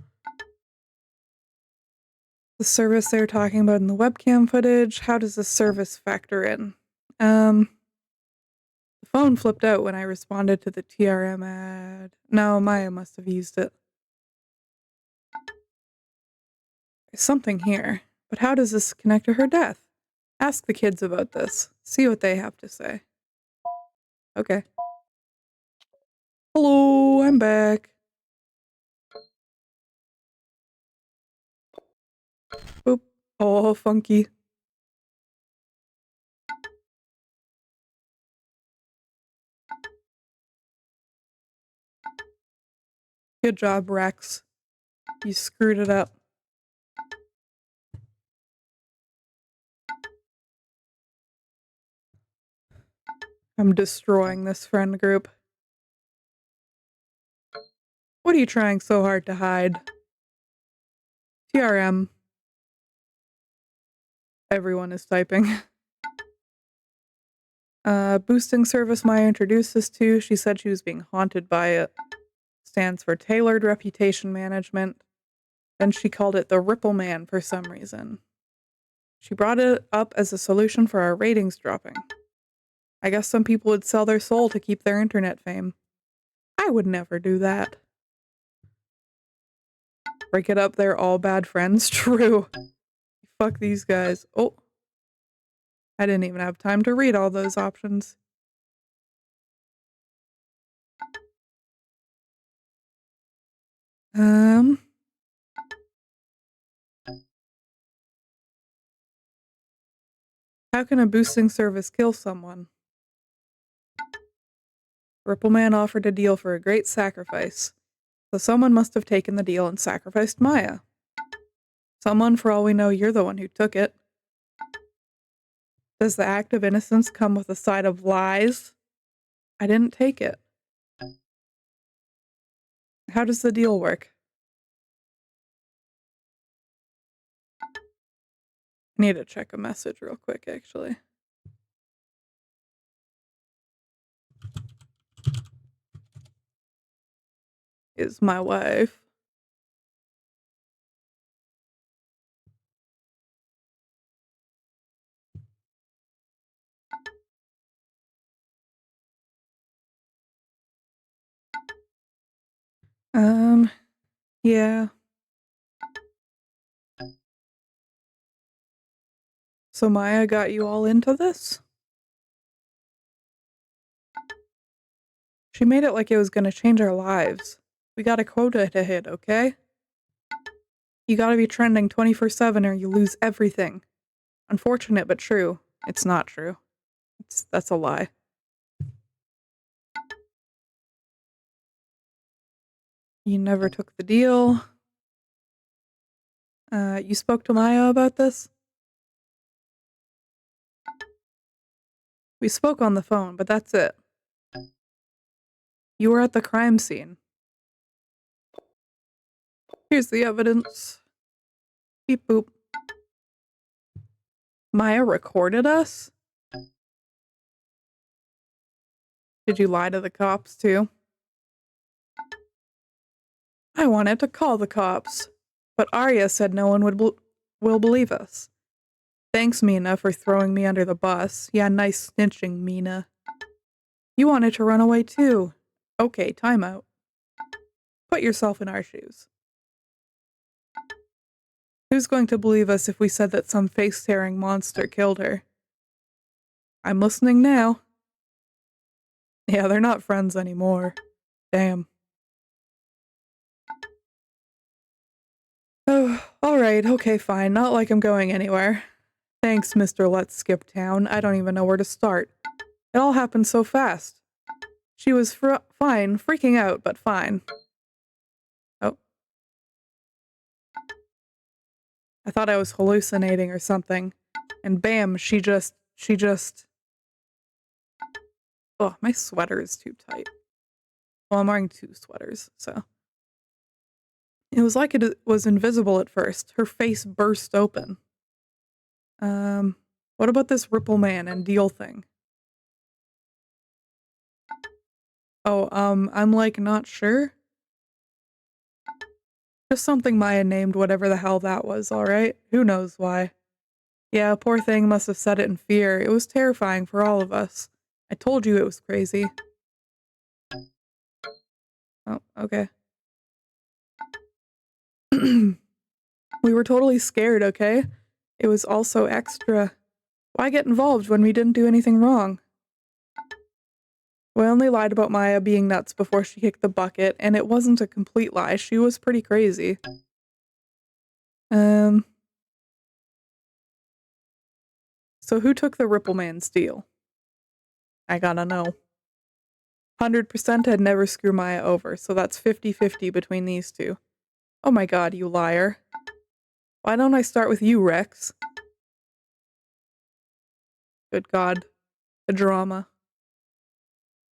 The service they were talking about in the webcam footage. How does the service factor in? The phone flipped out when I responded to the TRM ad. No, Maya must have used it. There's something here, but how does this connect to her death? Ask the kids about this. See what they have to say. Okay. Hello, I'm back. Boop. Oh, funky. Good job, Rex. You screwed it up. I'm destroying this friend group. What are you trying so hard to hide? TRM. Everyone is typing. Boosting service Maya introduced us to. She said she was being haunted by it. Stands for Tailored Reputation Management. Then she called it the Ripple Man for some reason. She brought it up as a solution for our ratings dropping. I guess some people would sell their soul to keep their internet fame. I would never do that. Break it up, they're all bad friends. True. Fuck these guys. Oh. I didn't even have time to read all those options. How can a boosting service kill someone? Rippleman offered a deal for a great sacrifice. So someone must have taken the deal and sacrificed Maya. Someone, for all we know, you're the one who took it. Does the act of innocence come with a side of lies? I didn't take it. How does the deal work? I need to check a message real quick, actually. Is my wife. Yeah. So Maya got you all into this? She made it like it was gonna change our lives. We got a quota to hit, okay? You gotta be trending 24/7 or you lose everything. Unfortunate but true. It's not true. That's a lie. You never took the deal. You spoke to Maya about this? We spoke on the phone, but that's it. You were at the crime scene. Here's the evidence. Beep boop. Maya recorded us? Did you lie to the cops too? I wanted to call the cops, but Arya said no one will believe us. Thanks, Mina, for throwing me under the bus. Yeah, nice snitching, Mina. You wanted to run away too. Okay, time out. Put yourself in our shoes. Who's going to believe us if we said that some face-tearing monster killed her? I'm listening now. Yeah, they're not friends anymore. Damn. Oh, alright, okay, fine. Not like I'm going anywhere. Thanks, Mr. Let's Skip Town. I don't even know where to start. It all happened so fast. She was fine, freaking out, but fine. Oh. I thought I was hallucinating or something. And bam, she just... Oh, my sweater is too tight. Well, I'm wearing two sweaters, so... It was like it was invisible at first. Her face burst open. What about this Ripple Man and deal thing? Oh, I'm like not sure. Just something Maya named whatever the hell that was, alright? Who knows why. Yeah, poor thing must have said it in fear. It was terrifying for all of us. I told you it was crazy. Oh, okay. We were totally scared, okay? It was also extra. Why get involved when we didn't do anything wrong? We only lied about Maya being nuts before she kicked the bucket, and it wasn't a complete lie. She was pretty crazy. So who took the Ripple Man's deal? I gotta know. 100% I'd never screw Maya over, so that's 50-50 between these two. Oh my god, you liar. Why don't I start with you, Rex? Good god. The drama.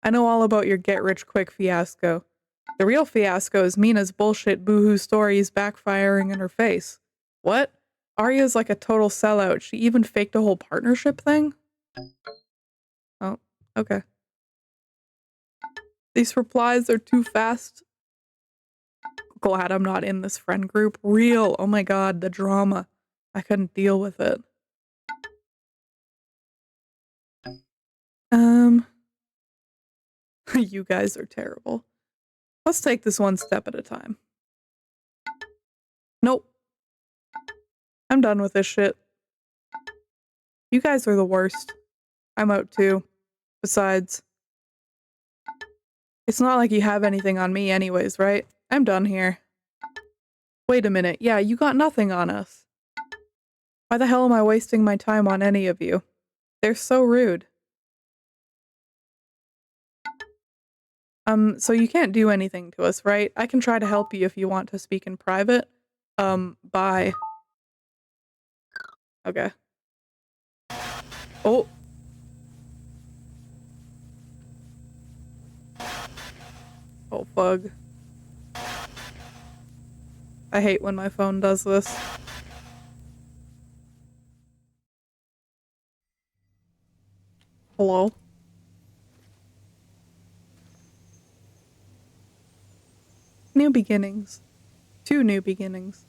I know all about your get-rich-quick fiasco. The real fiasco is Mina's bullshit boohoo stories backfiring in her face. What? Arya's like a total sellout. She even faked a whole partnership thing? Oh, okay. These replies are too fast. Glad I'm not in this friend group. Real. Oh my god, the drama. I couldn't deal with it. You guys are terrible. Let's take this one step at a time. Nope. I'm done with this shit. You guys are the worst. I'm out too. Besides, it's not like you have anything on me anyways, right? I'm done here. Wait a minute. Yeah, you got nothing on us. Why the hell am I wasting my time on any of you? They're so rude. So you can't do anything to us, right? I can try to help you if you want to speak in private. Bye. Okay. Oh. Oh, bug. I hate when my phone does this. Hello? New beginnings. 2 new beginnings.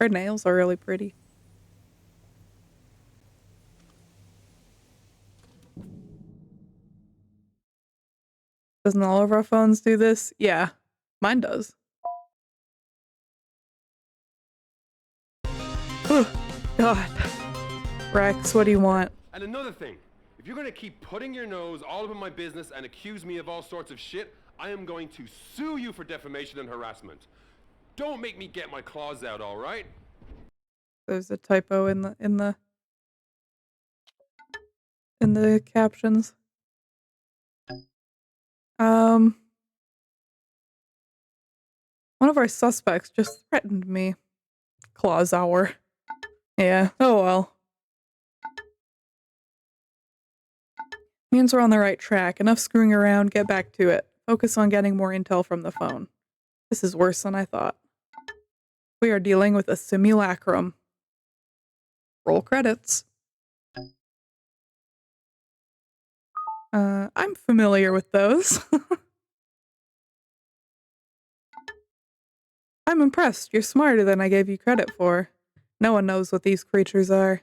Her nails are really pretty. Doesn't all of our phones do this? Yeah, mine does. Ugh, God. Rex, what do you want? And another thing, if you're gonna keep putting your nose all over my business and accuse me of all sorts of shit, I am going to sue you for defamation and harassment. Don't make me get my claws out, all right? There's a typo in the captions. One of our suspects just threatened me. Claws hour. Yeah, oh well. Means we're on the right track. Enough screwing around, get back to it. Focus on getting more intel from the phone. This is worse than I thought. We are dealing with a simulacrum. Roll credits. I'm familiar with those. I'm impressed. You're smarter than I gave you credit for. No one knows what these creatures are.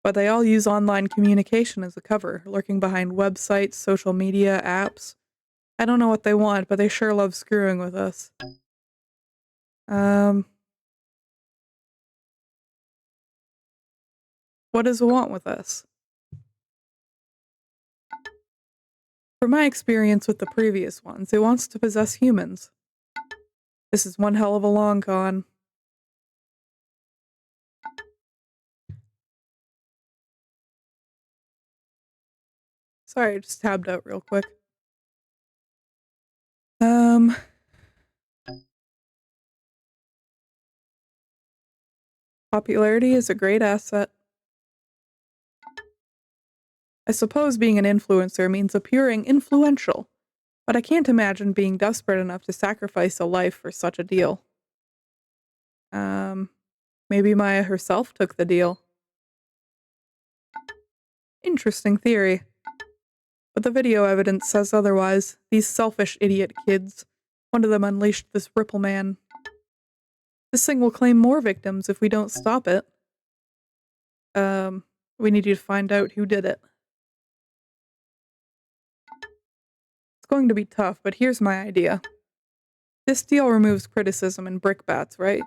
But they all use online communication as a cover, lurking behind websites, social media, apps. I don't know what they want, but they sure love screwing with us. What does it want with us? From my experience with the previous ones, it wants to possess humans. This is one hell of a long con. Sorry, I just tabbed out real quick. Popularity is a great asset. I suppose being an influencer means appearing influential, but I can't imagine being desperate enough to sacrifice a life for such a deal. Maybe Maya herself took the deal. Interesting theory. But the video evidence says otherwise. These selfish idiot kids. One of them unleashed this Ripple Man. This thing will claim more victims if we don't stop it. We need you to find out who did it. It's going to be tough, but here's my idea. This deal removes criticism and brickbats, right?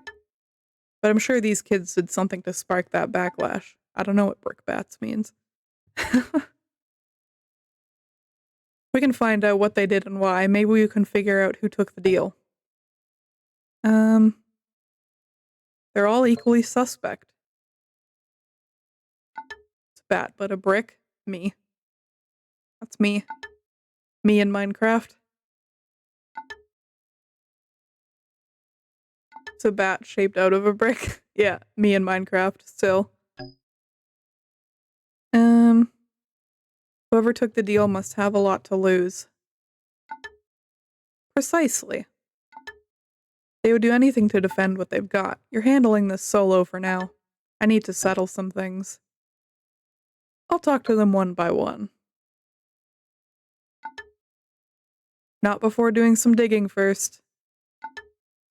But I'm sure these kids did something to spark that backlash. I don't know what brickbats means. We can find out what they did and why. Maybe we can figure out who took the deal. They're all equally suspect. It's a bat, but a brick? Me. That's me. Me in Minecraft. It's a bat shaped out of a brick. Yeah, me in Minecraft, still. Whoever took the deal must have a lot to lose. Precisely. They would do anything to defend what they've got. You're handling this solo for now. I need to settle some things. I'll talk to them one by one. Not before doing some digging first.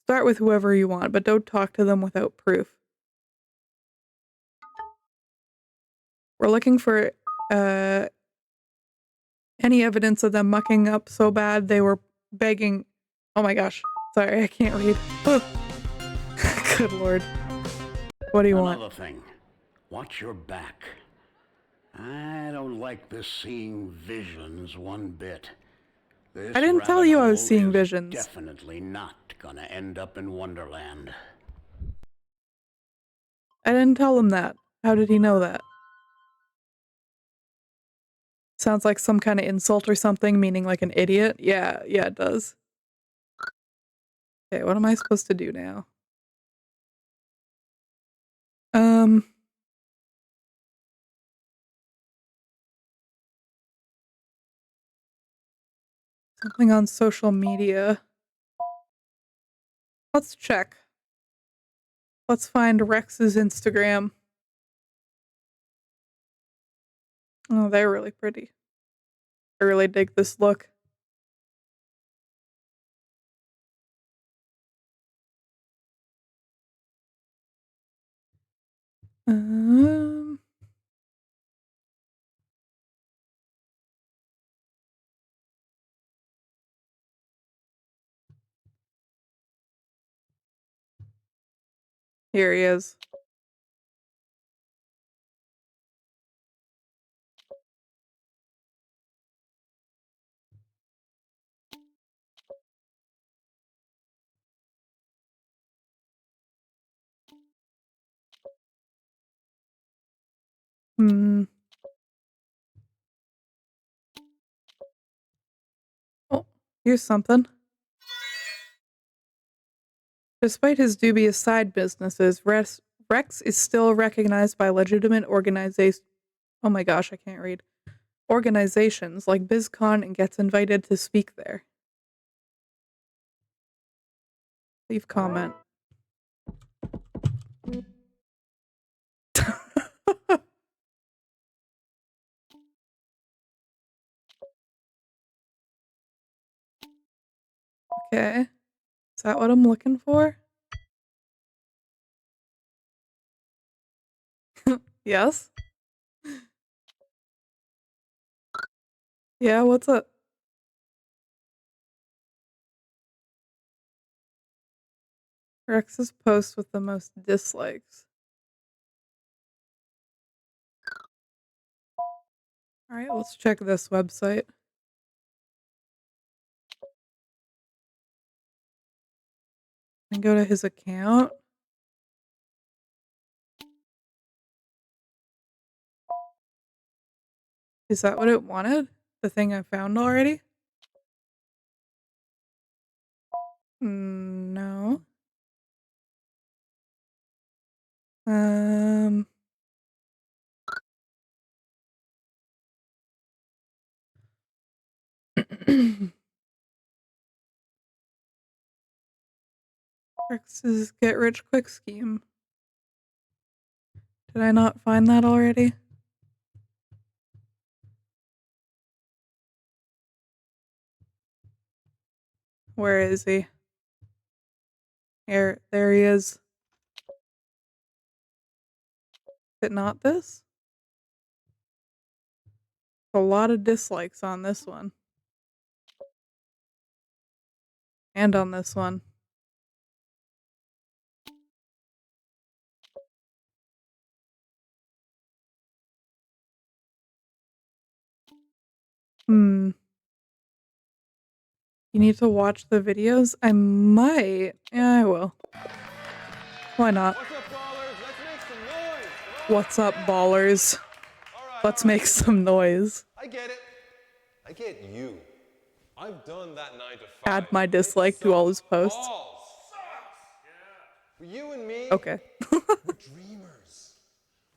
Start with whoever you want, but don't talk to them without proof. We're looking for, any evidence of them mucking up so bad they were begging. Oh my gosh. Sorry, I can't read. Good lord. What do you want? Another thing, watch your back. I don't like this seeing visions one bit. This I didn't tell you I was rabbit seeing hole is visions. Definitely not gonna end up in Wonderland. I didn't tell him that. How did he know that? Sounds like some kind of insult or something, meaning like an idiot. Yeah, it does. Okay, what am I supposed to do now? Something on social media. Let's check. Let's find Rex's Instagram. Oh, they're really pretty. I really dig this look. Here he is. Oh, here's something. Despite his dubious side businesses, Rex is still recognized by legitimate organizations. Oh my gosh, I can't read. Organizations like BizCon and gets invited to speak there. Leave comment. Okay. Is that what I'm looking for? Yes? Yeah, what's up? Rex's post with the most dislikes. Alright, let's check this website. And go to his account. Is that what it wanted? The thing I found already? No. Rex's get rich quick scheme. Did I not find that already? Where is he? There he is. Is it not this? A lot of dislikes on this one. And on this one. Hmm. You need to watch the videos? I might. Yeah, I will. Why not? What's up, ballers? Let's make some noise. Come on. What's up, ballers? Let's make some noise. I get it. I get you. I've done that 9 to 5. Add my dislike to all his posts. For you and me, Okay. we're dreamers.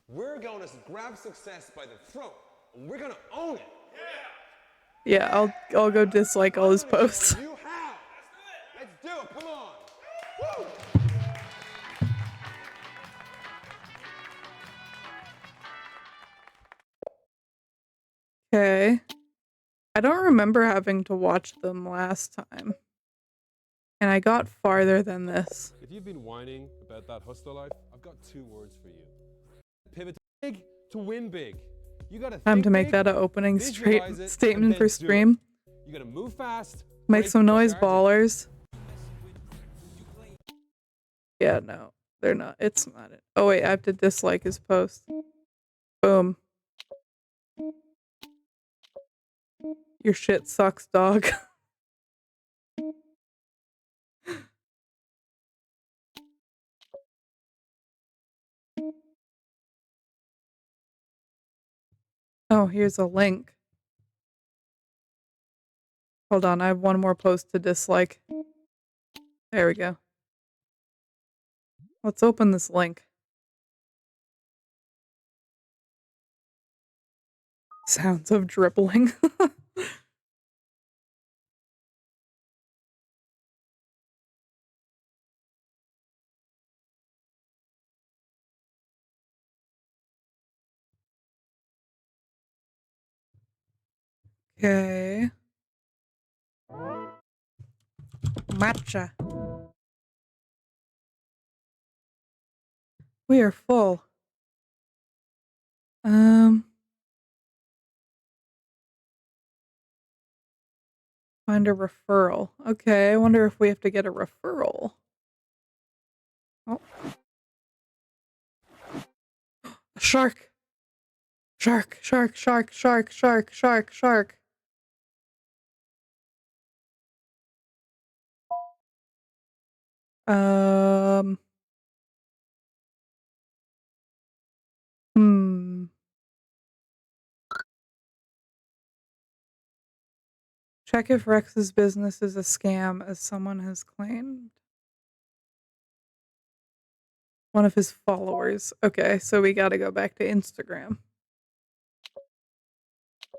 We're going to grab success by the throat, and we're going to own it. Yeah, I'll go dislike all his posts. You have. Let's do it. Come on. Woo! Okay. I don't remember having to watch them last time. And I got farther than this. If you've been whining about that hustler life, I've got 2 words for you. Pivot big to win big. You gotta Time think to make big, that an opening visualize it, statement and for then do stream. it. You gotta move fast. Make break some noise, apart. ballers. Yeah, no, they're not. It's not it. Oh wait, I have to dislike his post. Boom. Your shit sucks, dog. Oh, here's a link. Hold on, I have one more post to dislike. There we go. Let's open this link. Sounds of dribbling. Okay. Matcha. We are full. Find a referral. Okay, I wonder if we have to get a referral. Oh. A shark. Shark, shark, shark, shark, shark, shark, shark. Hmm. Check if Rex's business is a scam, as someone has claimed. One of his followers. Okay, so we gotta go back to Instagram.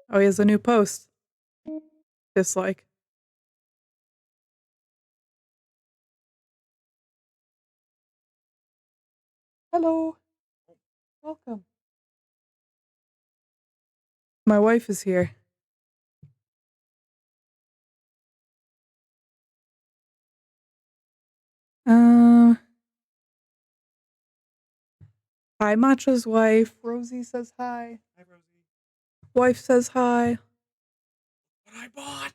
Oh, he has a new post. Dislike. Hello. Welcome. My wife is here. Hi, Matcha's wife. Rosie says hi. Hi, Rosie. Wife says hi. What I bought.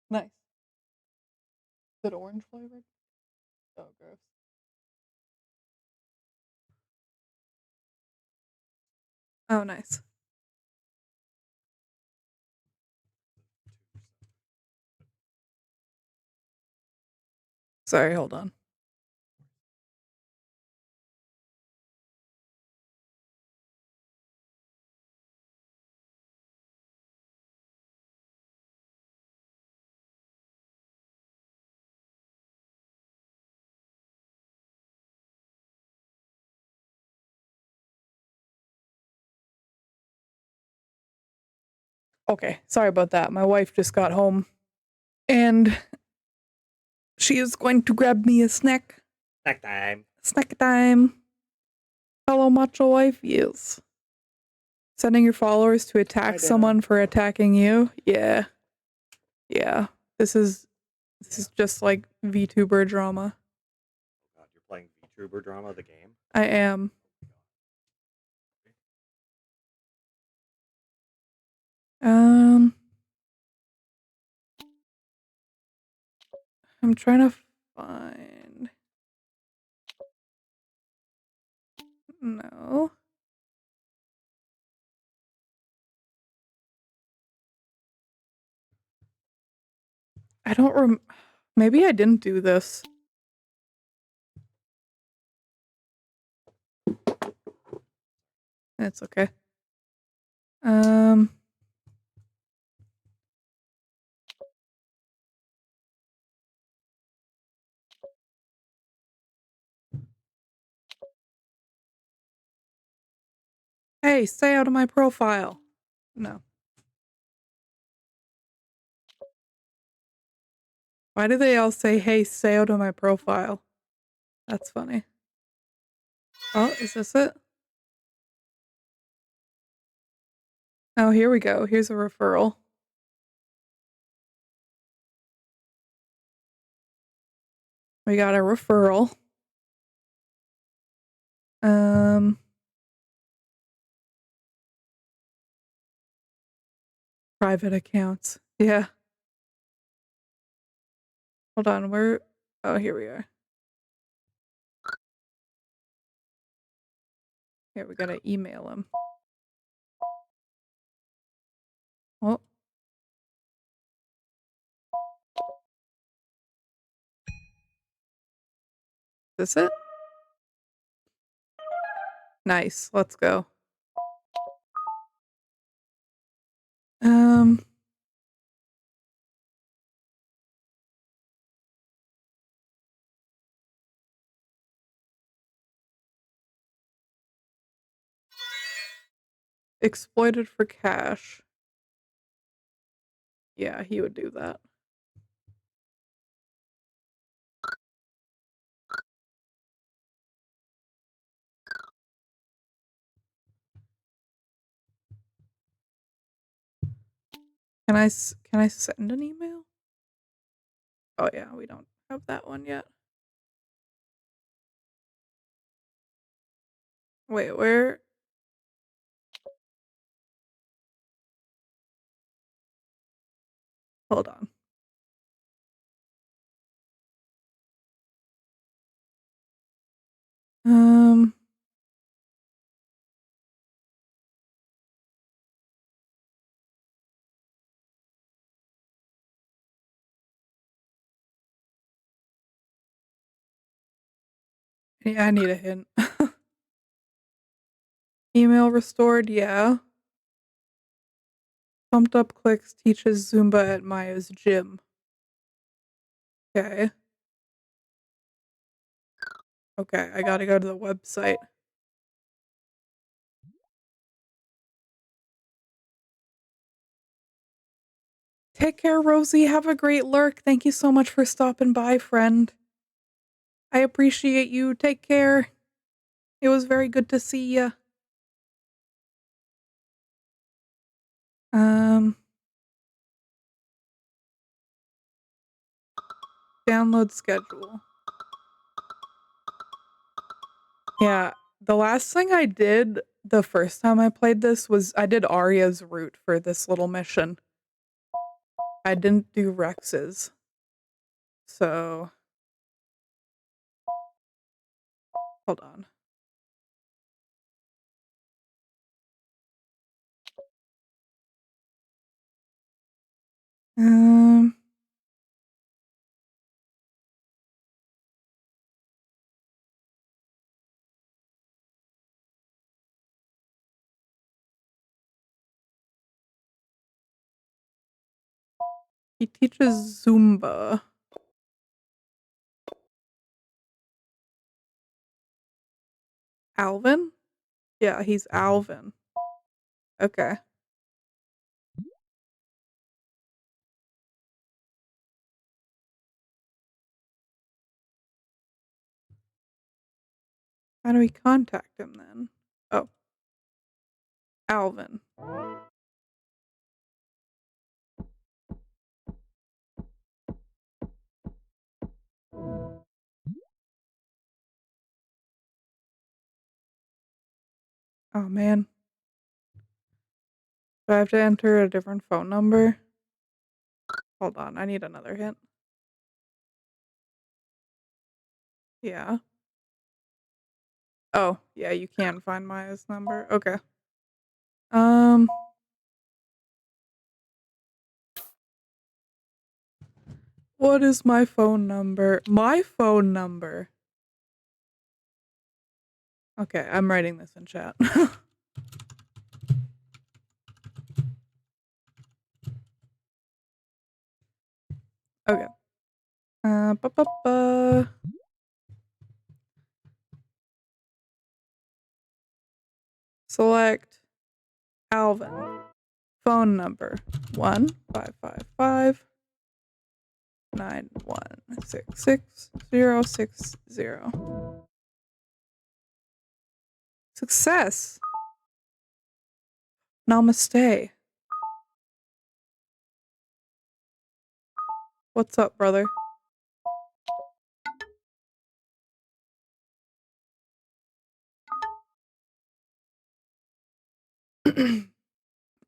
Nice. Is it orange flavored? Oh, gross. Oh, nice. Sorry, hold on. Okay, sorry about that. My wife just got home and she is going to grab me a snack. Snack time. Snack time. Hello, Matcha wife. Yes. Sending your followers to attack someone for attacking you. Yeah. Yeah. This is just like VTuber drama. Oh God, you're playing VTuber drama, the game? I am. Um, I'm trying to find. No. I don't maybe I didn't do this. It's okay. Um, hey, stay out of my profile. No. Why do they all say, hey, stay out of my profile? That's funny. Oh, is this it? Oh, here we go. Here's a referral. We got a referral. Private accounts. Yeah. Hold on, where? Oh, here we are. Here, we gotta email him. Oh. Is this it? Nice. Let's go. Um, exploited for cash. Yeah, he would do that. Can I send an email? Oh yeah, we don't have that one yet. Wait, where? Hold on. Um, yeah, I need a hint. Email restored, yeah. Pumped up clicks teaches Zumba at Maya's gym. Okay. Okay, I gotta go to the website. Take care, Rosie. Have a great lurk. Thank you so much for stopping by, friend. I appreciate you. Take care. It was very good to see ya. Um, download schedule. Yeah, the last thing I did the first time I played this was I did Arya's route for this little mission. I didn't do Rex's. So, hold on. Um, he teaches Zumba. Alvin? Yeah, he's Alvin. Okay. How do we contact him then? Oh, Alvin. Oh man. Do I have to enter a different phone number? Hold on, I need another hint. Yeah. Oh, yeah, you can find Maya's number. Okay. What is my phone number? My phone number. Okay, I'm writing this in chat. Okay. Ba-ba-ba. Select Alvin. Phone number 1-555-9166-060. Success. Namaste. What's up, brother?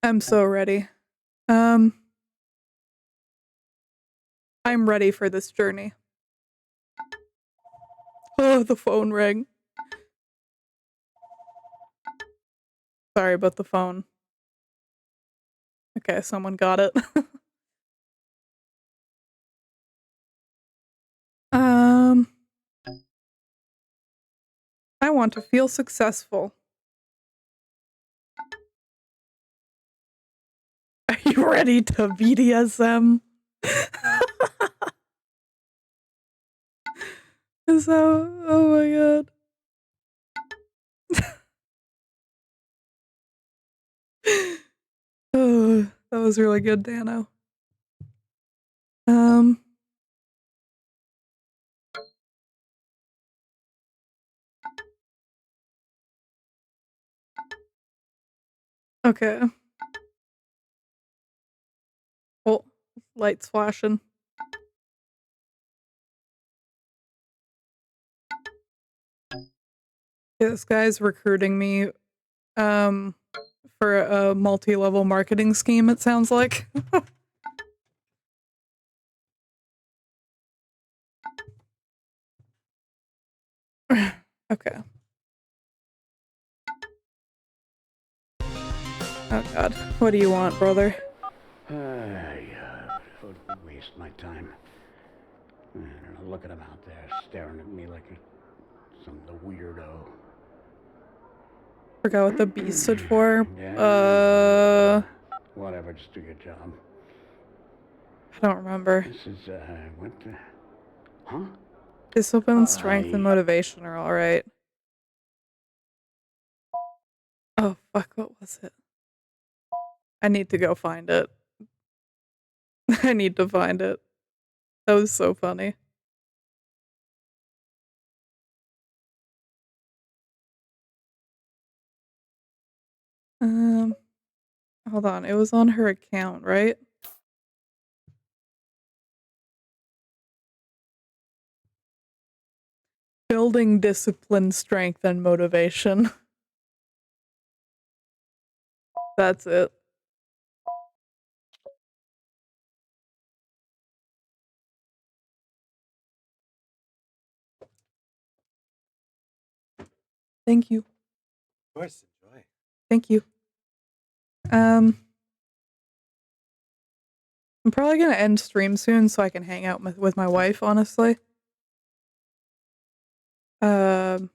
I'm so ready. I'm ready for this journey. Oh, the phone rang. Sorry about the phone. Okay, someone got it. I want to feel successful. Are you ready to BDSM? So, oh my god. Oh, that was really good, Dano. Okay. Oh, lights flashing. Yeah, this guy's recruiting me, for a multi-level marketing scheme, it sounds like. Okay. Oh god. What do you want, brother? Yeah, don't waste my time. I don't know, look at him out there staring at me like some weirdo. Forgot what the B stood for. Whatever, just do your job. I don't remember. This is, what the... Huh? Discipline, strength, and motivation are alright. Oh, fuck, what was it? I need to go find it. I need to find it. That was so funny. Hold on. It was on her account, right? Building discipline, strength, and motivation. That's it. Thank you. Of course, enjoy. Thank you. I'm probably gonna end stream soon so I can hang out with my wife, honestly. And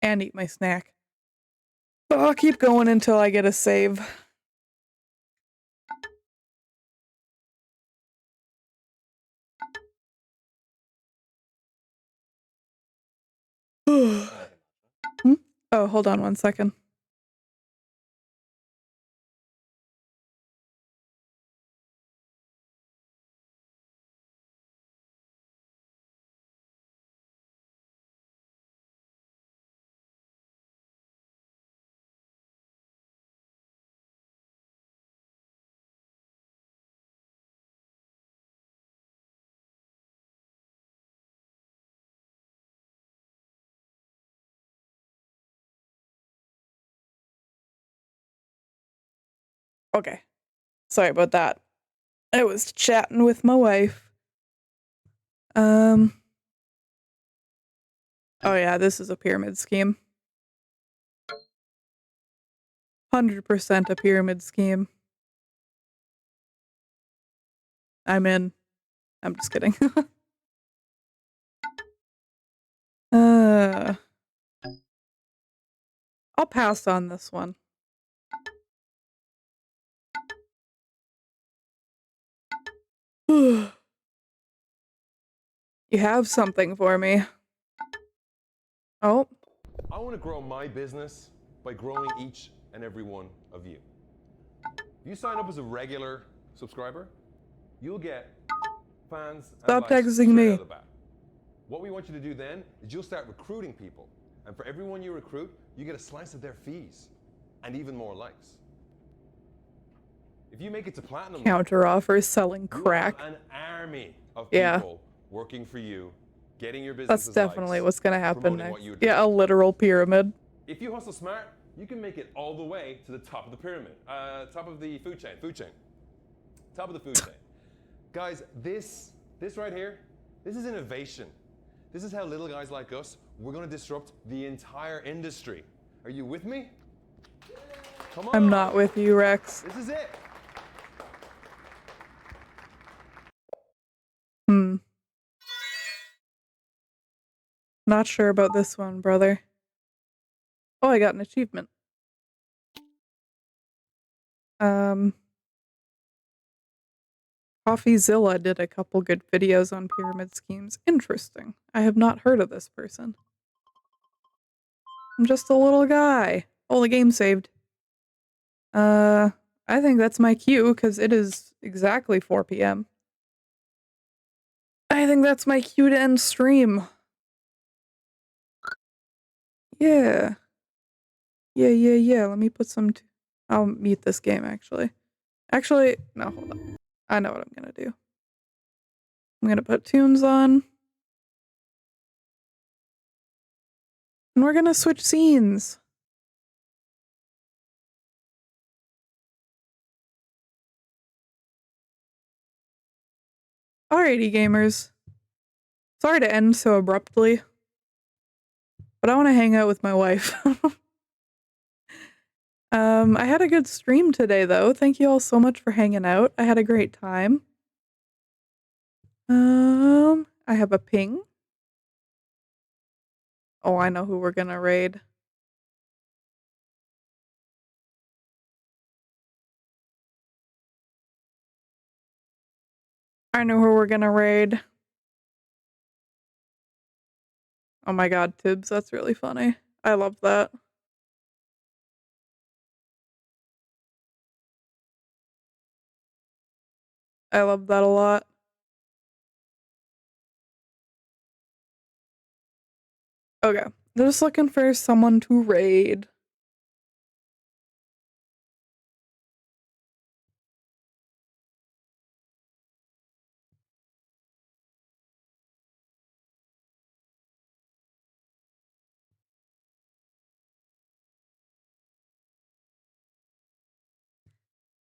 eat my snack. But I'll keep going until I get a save. Oh, hold on 1 second. Okay. Sorry about that. I was chatting with my wife. Oh yeah, this is a pyramid scheme. 100% a pyramid scheme. I'm in. I'm just kidding. I'll pass on this one. You have something for me. Oh. I want to grow my business by growing each and every one of you. If you sign up as a regular subscriber, you'll get fans and Stop likes texting straight me. out of the bat. What we want you to do then is you'll start recruiting people. And for everyone you recruit, you get a slice of their fees and even more likes. If you make it to platinum, Counter offers selling you crack. have an army of Yeah. people working for you, getting your business. That's definitely what's gonna happen next. What you're Yeah, a literal pyramid. If you hustle smart, you can make it all the way to the top of the pyramid, top of the food chain, top of the food chain. Guys, this right here, this is innovation. This is how little guys like us, we're gonna disrupt the entire industry. Are you with me? Come on. I'm not with you, Rex. This is it. Not sure about this one, brother. Oh, I got an achievement. CoffeeZilla did a couple good videos on pyramid schemes. Interesting. I have not heard of this person. I'm just a little guy. Oh, the game saved. I think that's my cue, because it is exactly 4 p.m. I think that's my cue to end stream. Yeah. Yeah. Let me put some... I'll mute this game, actually. Actually, no, hold on. I know what I'm gonna do. I'm gonna put tunes on. And we're gonna switch scenes. Alrighty, gamers. Sorry to end so abruptly, but I want to hang out with my wife. I had a good stream today, though. Thank you all so much for hanging out. I had a great time. I have a ping. Oh, I know who we're gonna raid. I know who we're gonna raid. Oh my god, Tibbs, that's really funny. I love that. I love that a lot. Okay, just looking for someone to raid.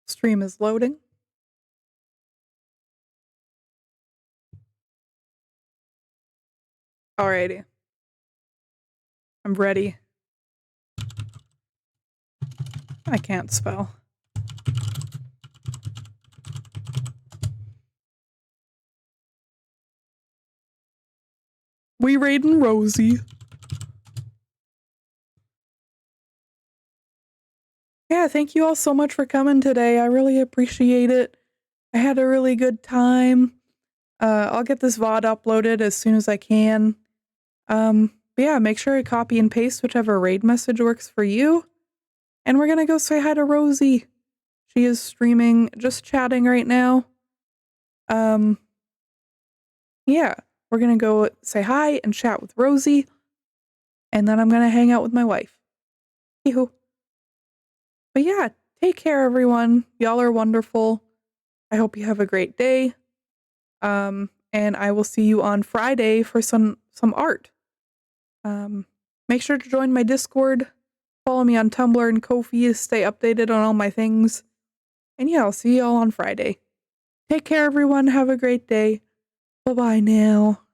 Stream is loading. Alrighty. I'm ready. I can't spell. We raiding Rosie. Yeah, thank you all so much for coming today. I really appreciate it. I had a really good time. I'll get this VOD uploaded as soon as I can. But yeah, make sure to copy and paste whichever raid message works for you. And we're gonna go say hi to Rosie. She is streaming, just chatting right now. Yeah, we're gonna go say hi and chat with Rosie. And then I'm gonna hang out with my wife. Yoo-hoo. But yeah, take care, everyone. Y'all are wonderful. I hope you have a great day. And I will see you on Friday for some art. Make sure to join my Discord. Follow me on Tumblr and Ko-fi to stay updated on all my things. And yeah, I'll see y'all on Friday. Take care, everyone. Have a great day. Bye-bye now.